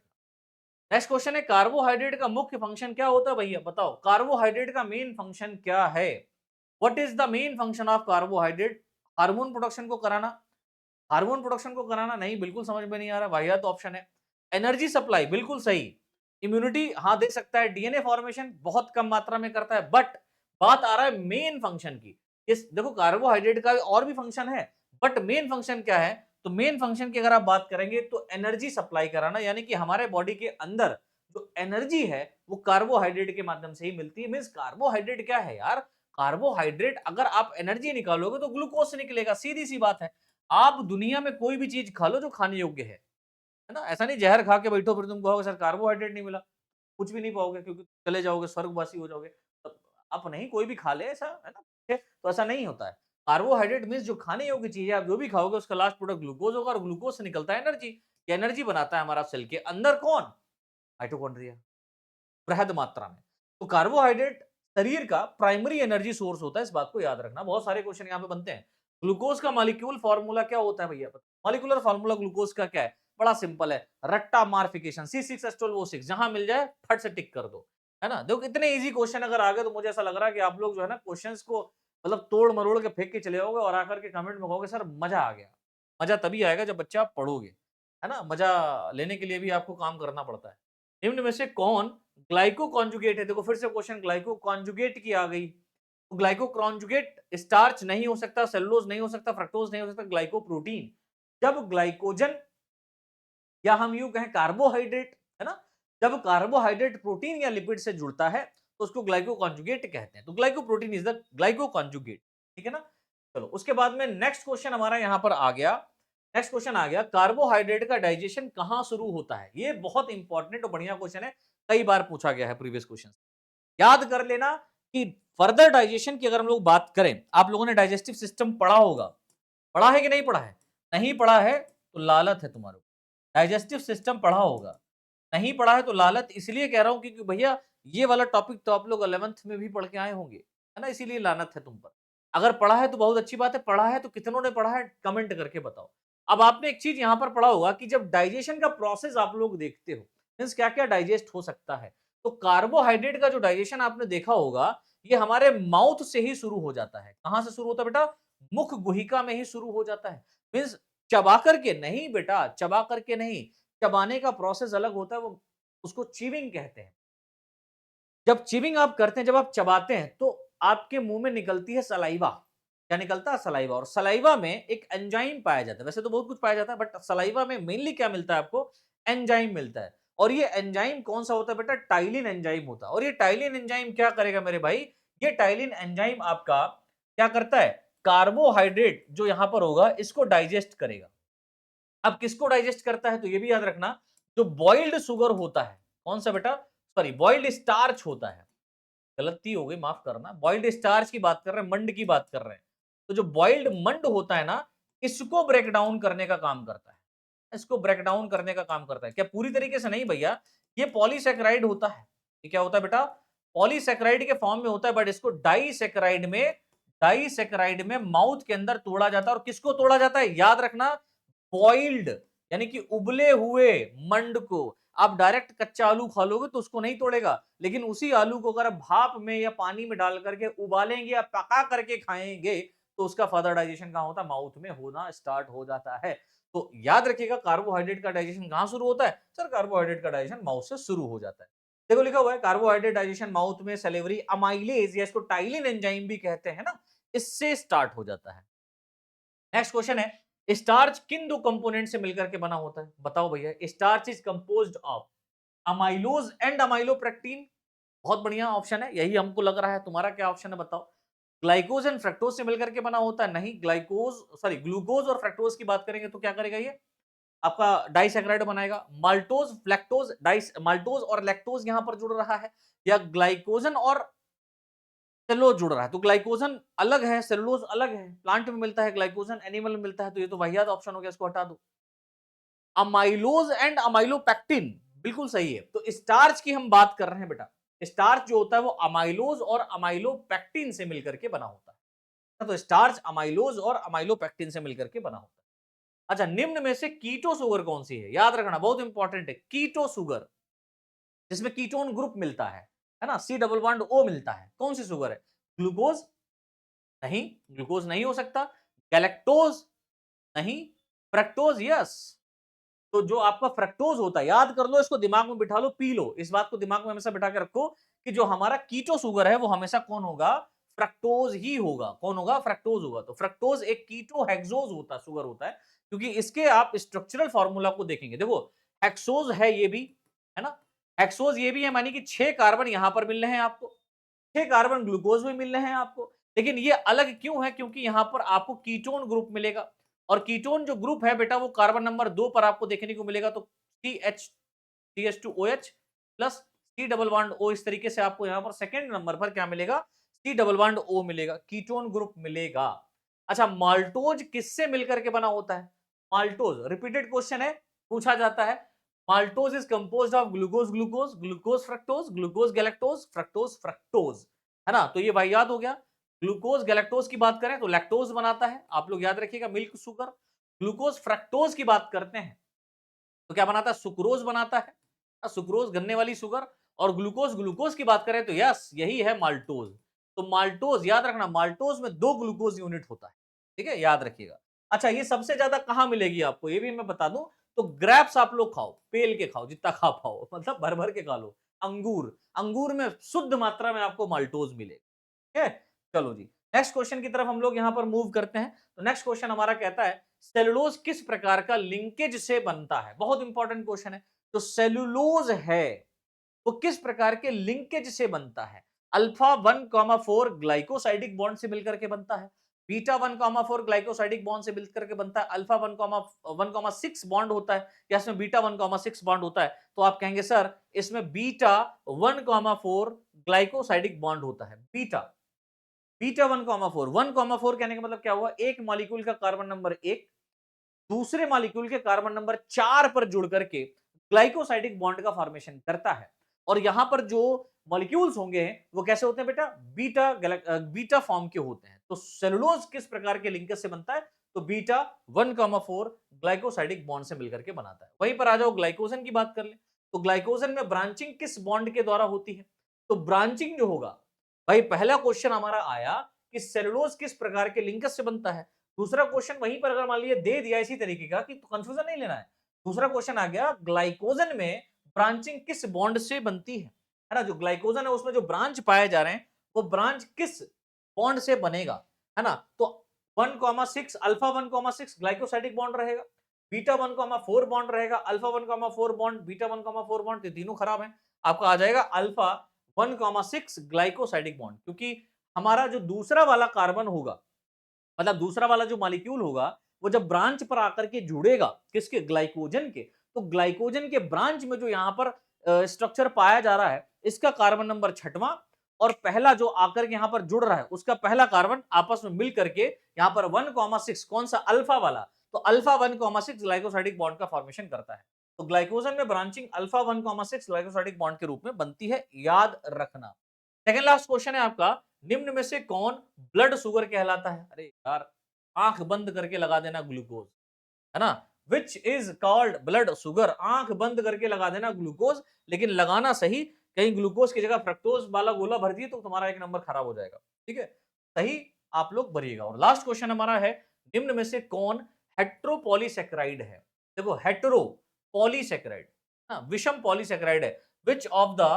नेक्स्ट क्वेश्चन है, कार्बोहाइड्रेट का मुख्य फंक्शन क्या होता है भैया, बताओ कार्बोहाइड्रेट का मेन फंक्शन क्या है? What is the main function of carbohydrate? Hormone production को कराना? हार्मोन प्रोडक्शन को कराना नहीं, बिल्कुल समझ में नहीं आ रहा, वाहियात तो ऑप्शन है। एनर्जी सप्लाई, बिल्कुल सही। इम्यूनिटी, हाँ दे सकता है। डीएनए फॉर्मेशन बहुत कम मात्रा में करता है, बट बात आ रहा है मेन फंक्शन की। इस देखो कार्बोहाइड्रेट का और भी फंक्शन है, बट मेन फंक्शन क्या है? तो मेन फंक्शन की अगर आप बात करेंगे तो एनर्जी सप्लाई कराना, यानी कि हमारे बॉडी के अंदर जो एनर्जी है वो कार्बोहाइड्रेट के माध्यम से ही मिलती है। मींस कार्बोहाइड्रेट क्या है यार? कार्बोहाइड्रेट, अगर आप एनर्जी निकालोगे तो ग्लूकोज से निकलेगा, सीधी सी बात है। आप दुनिया में कोई भी चीज खा लो जो खाने योग्य है ना? ऐसा नहीं जहर खा के बैठो फिर तुम कहोगे सर कार्बोहाइड्रेट नहीं मिला, कुछ भी नहीं पाओगे क्योंकि चले जाओगे, स्वर्गवासी हो जाओगे। तब आप नहीं कोई भी खा ले ऐसा, है ना? ठीक है? तो ऐसा नहीं होता है। कार्बोहाइड्रेट मीन्स जो खाने योग्य चीज है, आप जो भी खाओगे उसका लास्ट प्रोडक्ट ग्लूकोज होगा, और ग्लूकोज से निकलता है एनर्जी। ये एनर्जी बनाता है हमारा सेल के अंदर कौन? माइटोकॉन्ड्रिया, बृहद मात्रा में। तो कार्बोहाइड्रेट शरीर का प्राइमरी एनर्जी सोर्स होता है, इस बात को याद रखना। बहुत सारे क्वेश्चन यहाँ पे बनते हैं। ग्लूकोज का मॉलिक्यूल फार्मूला क्या होता है भैया? मॉलिक्यूलर फार्मूला ग्लूकोज का क्या है? बड़ा सिंपल है, रट्टा मार्फिकेशन, C6H12O6, जहां मिल जाए फट से टिक कर दो, है ना? देखो इतने इजी क्वेश्चन अगर आ गए तो मुझे ऐसा लग रहा है कि आप लोग जो है ना क्वेश्चंस को मतलब तोड़ मरोड़ के फेंक के चले जाओगे और आकर के कमेंट में कहोगे सर मजा आ गया। मजा तभी आएगा जब बच्चा आप पढ़ोगे, है ना? मजा लेने के लिए भी आपको काम करना पड़ता है। निम्न में से कौन ग्लाइको कॉन्जुगेट है? देखो फिर से क्वेश्चन ग्लाइको कॉन्जुगेट की आ गई। तो ग्लाइको कॉन्जुगेट स्टार्च नहीं हो सकता, सेलुलोज नहीं हो सकता, फ्रक्टोज नहीं हो सकता, ग्लाइको प्रोटीन। जब ग्लाइकोजन, या हम यूं कहें कार्बोहाइड्रेट, है ना, जब कार्बोहाइड्रेट प्रोटीन या लिपिड से जुड़ता है तो उसको ग्लाइको कॉन्जुगेट कहते हैं। तो glyco protein is the glyco conjugate, ठीक है ना? चलो उसके बाद में नेक्स्ट क्वेश्चन हमारा यहां पर आ गया। नेक्स्ट क्वेश्चन आ गया, कार्बोहाइड्रेट का डाइजेशन कहां शुरू होता है? ये बहुत इंपॉर्टेंट और बढ़िया क्वेश्चन है, कई बार पूछा गया है प्रीवियस क्वेश्चन। याद कर लेना कि फर्दर डाइजेशन की अगर हम लोग बात करें, आप लोगों ने डाइजेस्टिव सिस्टम पढ़ा होगा, पढ़ा है कि नहीं पढ़ा है? नहीं पढ़ा है तो लालत है तुम्हारे को। डाइजेस्टिव सिस्टम पढ़ा होगा, नहीं पढ़ा है तो लालत इसलिए कह रहा हूं क्योंकि भैया ये वाला टॉपिक तो आप लोग 11th में भी पढ़ के आए होंगे, है ना? इसीलिए लानत है तुम पर। अगर पढ़ा है तो बहुत अच्छी बात है, पढ़ा है तो कितनों ने पढ़ा है कमेंट करके बताओ। अब आपने एक चीज यहां पर पढ़ा होगा कि जब डाइजेशन का प्रोसेस आप लोग देखते हो, मीन्स क्या क्या डाइजेस्ट हो सकता है, तो कार्बोहाइड्रेट का जो डाइजेशन आपने देखा होगा, ये हमारे माउथ से ही शुरू हो जाता है। कहां से शुरू होता है बेटा? मुख गुहिका में ही शुरू हो जाता है। मीन्स चबा करके नहीं बेटा, चबा करके नहीं, चबाने का प्रोसेस अलग होता है, वो उसको चीविंग कहते हैं। जब चीविंग आप करते हैं, जब आप चबाते हैं तो आपके मुंह में निकलती है सलाइवा। क्या निकलता है? सलाइवा। और सलाइवा में एक एंजाइम पाया जाता है, वैसे तो बहुत कुछ पाया जाता है बट सलाइवा में मेनली क्या मिलता है आपको? एंजाइम मिलता है। और ये एंजाइम कौन सा होता है बेटा? टाइलिन एंजाइम होता है। और ये टाइलिन एंजाइम क्या करेगा मेरे भाई? ये टाइलिन एंजाइम आपका क्या करता है? कार्बोहाइड्रेट जो यहां पर होगा इसको डाइजेस्ट करेगा। अब किसको डाइजेस्ट करता है? तो ये भी याद रखना, जो बॉइल्ड शुगर होता है, कौन सा बेटा? सॉरी, बॉइल्ड स्टार्च होता है, गलती हो गई माफ करना, बॉइल्ड स्टार्च की बात कर रहे हैं, मंड की बात कर रहे हैं। तो जो बॉइल्ड मंड होता है ना, इसको ब्रेक डाउन करने का काम करता है, इसको ब्रेक डाउन करने का काम करता है। क्या पूरी तरीके से नहीं भैया, ये पॉलीसेकेराइड होता है। ये क्या होता है बेटा? पॉलीसेकेराइड के फॉर्म में होता है, बट इसको डाइसेकेराइड में माउथ के अंदर तोड़ा जाता है। और किसको तोड़ा जाता है? याद रखना, बॉइल्ड यानी कि उबले हुए मंड को। आप डायरेक्ट कच्चा आलू खा लोगे तो उसको नहीं तोड़ेगा, लेकिन उसी आलू को अगर आप भाप में या पानी में डाल करके उबालेंगे या पका करके खाएंगे तो उसका फर्दर डाइजेशन कहां होता है? माउथ में होना स्टार्ट हो जाता है। तो याद रखिएगा, कार्बोहाइड्रेट का डाइजेशन कहां शुरू होता है? सर कार्बोहाइड्रेट का डाइजेशन माउथ से शुरू हो जाता है। देखो लिखा हुआ है कार्बोहाइड्रेट डाइजेशन माउथ में सेलेवरी अमाइलेज या इसको टाइलिन एंजाइम भी कहते हैं ना, इससे स्टार्ट हो जाता है। नेक्स्ट क्वेश्चन है, स्टार्च किन दो कंपोनेंट से मिलकर के बना होता है? बताओ भैया। Starch is composed of amylose and amylopectin. बहुत बढ़िया ऑप्शन है, यही हमको लग रहा है। तुम्हारा क्या ऑप्शन है बताओ? ग्लाइकोज एंड फ्रक्टोज से मिलकर के बना होता है? नहीं, ग्लाइकोज सॉरी ग्लूकोज और फ्रक्टोज की बात करेंगे तो क्या करेगा ये? आपका डाइसैकेराइड बनाएगा। माल्टोज फ्लैक्टोज डाइस माल्टोज और लैक्टोज यहां पर जुड़ रहा है, या ग्लाइकोजन और सेलुलोज जुड़ रहा है, तो ग्लाइकोजन अलग है, सेलुलोज अलग है। प्लांट में मिलता है ग्लाइकोजन, एनिमल में मिलता है, तो ये तो वाहियात ऑप्शन हो गया, इसको हटा दो। अमाइलोज एंड अमाइलोपेक्टिन, बिल्कुल सही है। तो स्टार्च की हम बात कर रहे हैं बेटा। स्टार्च जो होता है वो अमाइलोज और अमाइलोपेक्टिन से मिलकर के बना होता है। तो स्टार्च अमाइलोज और अमाइलोपेक्टिन से मिलकर के बना होता है। अच्छा, निम्न में से कीटो शुगर कौन सी है? याद रखना, बहुत इंपॉर्टेंट है। कीटो शुगर, जिसमें कीटोन ग्रुप मिलता है ना, सी डबल बॉन्ड ओ मिलता है, कौन सी शुगर है? ग्लूकोज नहीं, ग्लूकोज नहीं हो सकता। गैलेक्टोज नहीं। Fructose yes. तो जो आपका फ्रक्टोज होता है, याद कर लो इसको, दिमाग में बिठा लो, पी लो, इस बात को दिमाग में हमेशा बिठा के रखो कि जो हमारा कीटो शुगर है वो हमेशा कौन होगा? फ्रक्टोज ही होगा। कौन होगा? फ्रक्टोज होगा। तो फ्रक्टोज एक कीटो हेक्सोज होता शुगर होता है, क्योंकि इसके आप स्ट्रक्चरल फॉर्मूला को देखेंगे, देखो हेक्सोज है ये भी, है ना, हेक्सोज ये भी है, मानी कि 6 कार्बन यहां पर मिल रहे हैं आपको, 6 कार्बन ग्लूकोज में मिल रहे हैं आपको, लेकिन ये अलग क्यों है? क्योंकि यहां पर आपको कीटोन ग्रुप मिलेगा, और कीटोन जो ग्रुप है बेटा वो कार्बन नंबर 2 पर आपको देखने को मिलेगा। तो CH2OH plus C double bond O, इस तरीके से आपको यहां पर सेकेंड नंबर पर क्या मिलेगा? C डबल बॉन्ड O मिलेगा, कीटोन ग्रुप मिलेगा। अच्छा, माल्टोज किससे मिलकर के बना होता है? माल्टोज रिपीटेड क्वेश्चन है, पूछा जाता है। Maltose is composed of glucose glucose, glucose fructose, glucose galactose, fructose fructose, है ना। तो ये भाई याद हो गया। ग्लूकोज गैलेक्टोज की बात करें तो लैक्टोज बनाता है, आप लोग याद रखिएगा, मिल्क शुगर। ग्लूकोज फ्रक्टोज की बात करते हैं तो क्या बनाता है? सुक्रोज बनाता है, सुक्रोज गन्ने वाली शुगर। और ग्लूकोज ग्लूकोज की बात करें तो यस, यही है माल्टोज। तो माल्टोज याद रखना, माल्टोज में 2 ग्लूकोज यूनिट होता है, ठीक है, याद रखिएगा। अच्छा, ये सबसे ज्यादा कहां मिलेगी आपको, ये भी मैं बता दूं। तो ग्रेप्स आप लोग खाओ, पेल के खाओ, जितना खा पाओ, मतलब भर भर के खा लो। अंगूर, अंगूर में शुद्ध मात्रा में आपको माल्टोज मिलेगा, ठीक है। चलो जी, नेक्स्ट क्वेश्चन की तरफ हम लोग यहां पर मूव करते हैं। तो नेक्स्ट क्वेश्चन हमारा कहता है सेलुलोज किस प्रकार का लिंकेज से बनता है? बहुत इंपॉर्टेंट क्वेश्चन है। तो सेलुलोज है वो किस प्रकार के लिंकेज से बनता है? अल्फा 1,4 ग्लाइकोसाइडिक बॉन्ड से मिलकर के बनता है, बीटा 1,4 ग्लाइकोसाइडिक बॉन्ड से मिलकर के बनता है, अल्फा 1,6 बॉन्ड होता है, या इसमें बीटा 1,6 बॉन्ड होता है। तो आप कहेंगे सर इसमें बीटा 1,4 ग्लाइकोसाइडिक बॉन्ड होता है। बीटा बीटा 1,4 1,4 कहने का मतलब क्या हुआ? एक मॉलिक्यूल का कार्बन नंबर 1 दूसरे मॉलिक्यूल के कार्बन नंबर 4 पर जुड़ करके ग्लाइकोसाइडिक बॉन्ड का फॉर्मेशन करता है। और यहां पर जो मॉलिक्यूल्स होंगे वो कैसे होते हैं बेटा? बीटा फॉर्म के होते हैं। तो सेलुलोज किस प्रकार के लिंकेज से बनता है? तो बीटा 1,4 ग्लाइकोसाइडिक बॉन्ड से मिलकर के बनाता है। वहीं पर आ जाओ ग्लाइकोजन की बात कर ले। तो ग्लाइकोजन में ब्रांचिंग किस बॉन्ड के द्वारा होती है? तो ब्रांचिंग जो होगा, भाई पहला क्वेश्चन हमारा आया कि सेलुलोज किस प्रकार के लिंकेज से बनता है। दूसरा क्वेश्चन वहीं पर अगर मान लीजिए दे दिया इसी तरीके का कि तो कंफ्यूजन नहीं लेना है। दूसरा क्वेश्चन आ गया ग्लाइकोजन में ब्रांचिंग किस बॉन्ड से बनती है ना। जो ग्लाइकोजन है उसमें जो ब्रांच पाए जा रहे हैं वो ब्रांच किस बॉन्ड से बनेगा, है ना। तो 1,6 अल्फा 1,6 ग्लाइकोसाइडिक बॉन्ड रहेगा, बीटा 1,4 बॉन्ड रहेगा, अल्फा 1,4 बॉन्ड, बीटा 1,4 बॉन्ड, ये तीनों खराब हैं। आपका आ जाएगा अल्फा 1,6 ग्लाइकोसाइडिक बॉन्ड, क्योंकि हमारा जो दूसरा वाला कार्बन होगा, मतलब दूसरा वाला जो मॉलिक्यूल होगा, वो जब ब्रांच पर आकर के जुड़ेगा किसके? ग्लाइकोजन के। तो ग्लाइकोजन के ब्रांच में जो यहां पर स्ट्रक्चर पाया जा रहा है, इसका कार्बन नंबर 6वां, और पहला जो आकर के यहां पर जुड़ रहा है उसका पहला कार्बन आपस में मिल करके यहां पर 1,6 कौन सा? अल्फा वाला। तो अल्फा 1,6 ग्लाइकोसाइडिक बॉन्ड का फॉर्मेशन करता है। तो ग्लाइकोजन में ब्रांचिंग अल्फा 1,6 ग्लाइकोसाइडिक बॉन्ड के रूप में बनती है, याद रखना। सेकंड लास्ट क्वेश्चन है आपका, निम्न में से कौन ब्लड शुगर कहलाता है? अरे यार, आंख बंद करके लगा देना ग्लूकोज, है ना। Which is called blood sugar, आंख बंद करके लगा देना ग्लूकोज, लेकिन लगाना सही, कहीं ग्लूकोज की जगह फ्रक्टोज वाला गोला भर दिए तो तुम्हारा एक नंबर खराब हो जाएगा, ठीक है। सही आप लोग भरिएगा। और लास्ट क्वेश्चन हमारा है, निम्न में से कौन हेट्रोपॉलीसेक्राइड है? देखो हेट्रोपॉलीसेक्राइड, विषम पॉलीसेक्राइड है। Which of the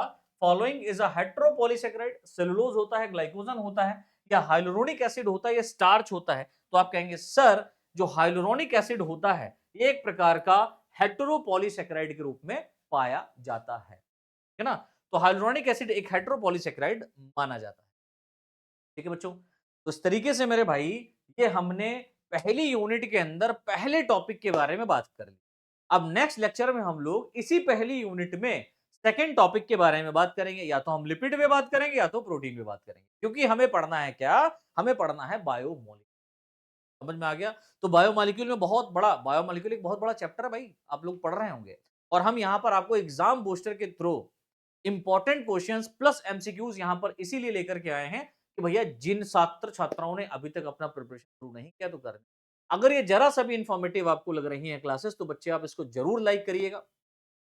following is a heteropolysaccharide? Cellulose होता है, ग्लाइकोजन होता है, या हाइलुरोनिक एसिड होता है, या स्टार्च होता है? तो आप कहेंगे सर जो हाइलुरोनिक एसिड होता है एक प्रकार का हेटेरोपॉलीसेकेराइड के रूप में पाया जाता है ना। तो हाइलुरोनिक एसिड एक हेटेरोपॉलीसेकेराइड माना जाता है, ठीक है बच्चों। तो इस तरीके से मेरे भाई ये हमने पहली यूनिट के अंदर पहले टॉपिक के बारे में बात कर ली। अब नेक्स्ट लेक्चर में हम लोग इसी पहली यूनिट में सेकंड टॉपिक के बारे में बात करेंगे, या तो हम लिपिड पे बात करेंगे या तो प्रोटीन पे बात करेंगे, क्योंकि हमें पढ़ना है क्या? हमें पढ़ना है बायोमोलिक्यूल। समझ में आ गया? तो बायोमोलिक्यूल में बहुत बड़ा बायोमोलिक्यूल एक बहुत बड़ा चैप्टर है भाई, आप लोग पढ़ रहे होंगे। और हम यहाँ पर आपको एग्जाम बूस्टर के through important questions plus MCQs यहाँ पर इसीलिए लेकर के आए हैं कि भैया जिन छात्र छात्राओं ने अभी तक अपना प्रिपरेशन शुरू नहीं किया तो करें। अगर ये जरा सा भी इंफॉर्मेटिव आपको लग रही है क्लासेस, तो बच्चे आप इसको जरूर लाइक करिएगा,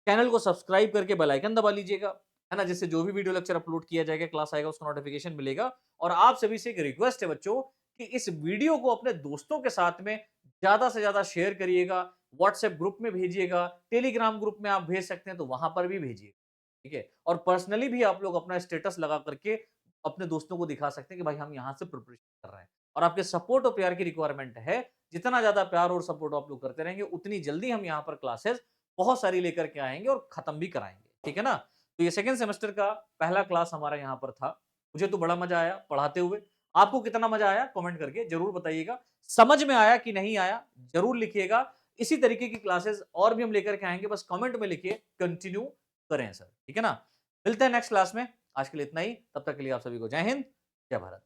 चैनल को सब्सक्राइब करके बेल आइकन दबा लीजिएगा, है ना? जिससे जो भी वीडियो लेक्चर अपलोड किया जाएगा, क्लास आएगा, उसका नोटिफिकेशन मिलेगा। और आप सभी से एक रिक्वेस्ट है बच्चों कि इस वीडियो को अपने दोस्तों के साथ में ज्यादा से ज्यादा शेयर करिएगा, व्हाट्सएप ग्रुप में भेजिएगा, टेलीग्राम ग्रुप में आप भेज सकते हैं तो वहां पर भी भेजिए, ठीक है? और पर्सनली भी आप लोग अपना स्टेटस लगा करके अपने दोस्तों को दिखा सकते हैं कि भाई हम यहाँ से प्रिपरेशन कर रहे हैं। और आपके सपोर्ट और प्यार की रिक्वायरमेंट है, जितना ज्यादा प्यार और सपोर्ट आप लोग करते रहेंगे, उतनी जल्दी हम यहाँ पर क्लासेस बहुत सारी लेकर के आएँगे और खत्म भी कराएँगे, ठीक है ना? तो ये सेकंड सेमेस्टर का पहला क्लास हमारा यहाँ पर था। मुझे तो बड़ा मज़ा आया पढ़ाते हुए। आपको कितना मज़ा आया कमेंट करके ज़रूर बताइएगा। समझ में आया कि नहीं आया ज़रूर लिखिएगा। इसी तरीके की क्लासेस और भी हम लेकर के आएँगे, बस कमेंट में लिखिए कंटिन्यू करें सर, ठीक है ना? मिलते हैं नेक्स्ट क्लास में। आज के लिए इतना ही, तब तक के लिए आप सभी को जय हिंद, जय भारत।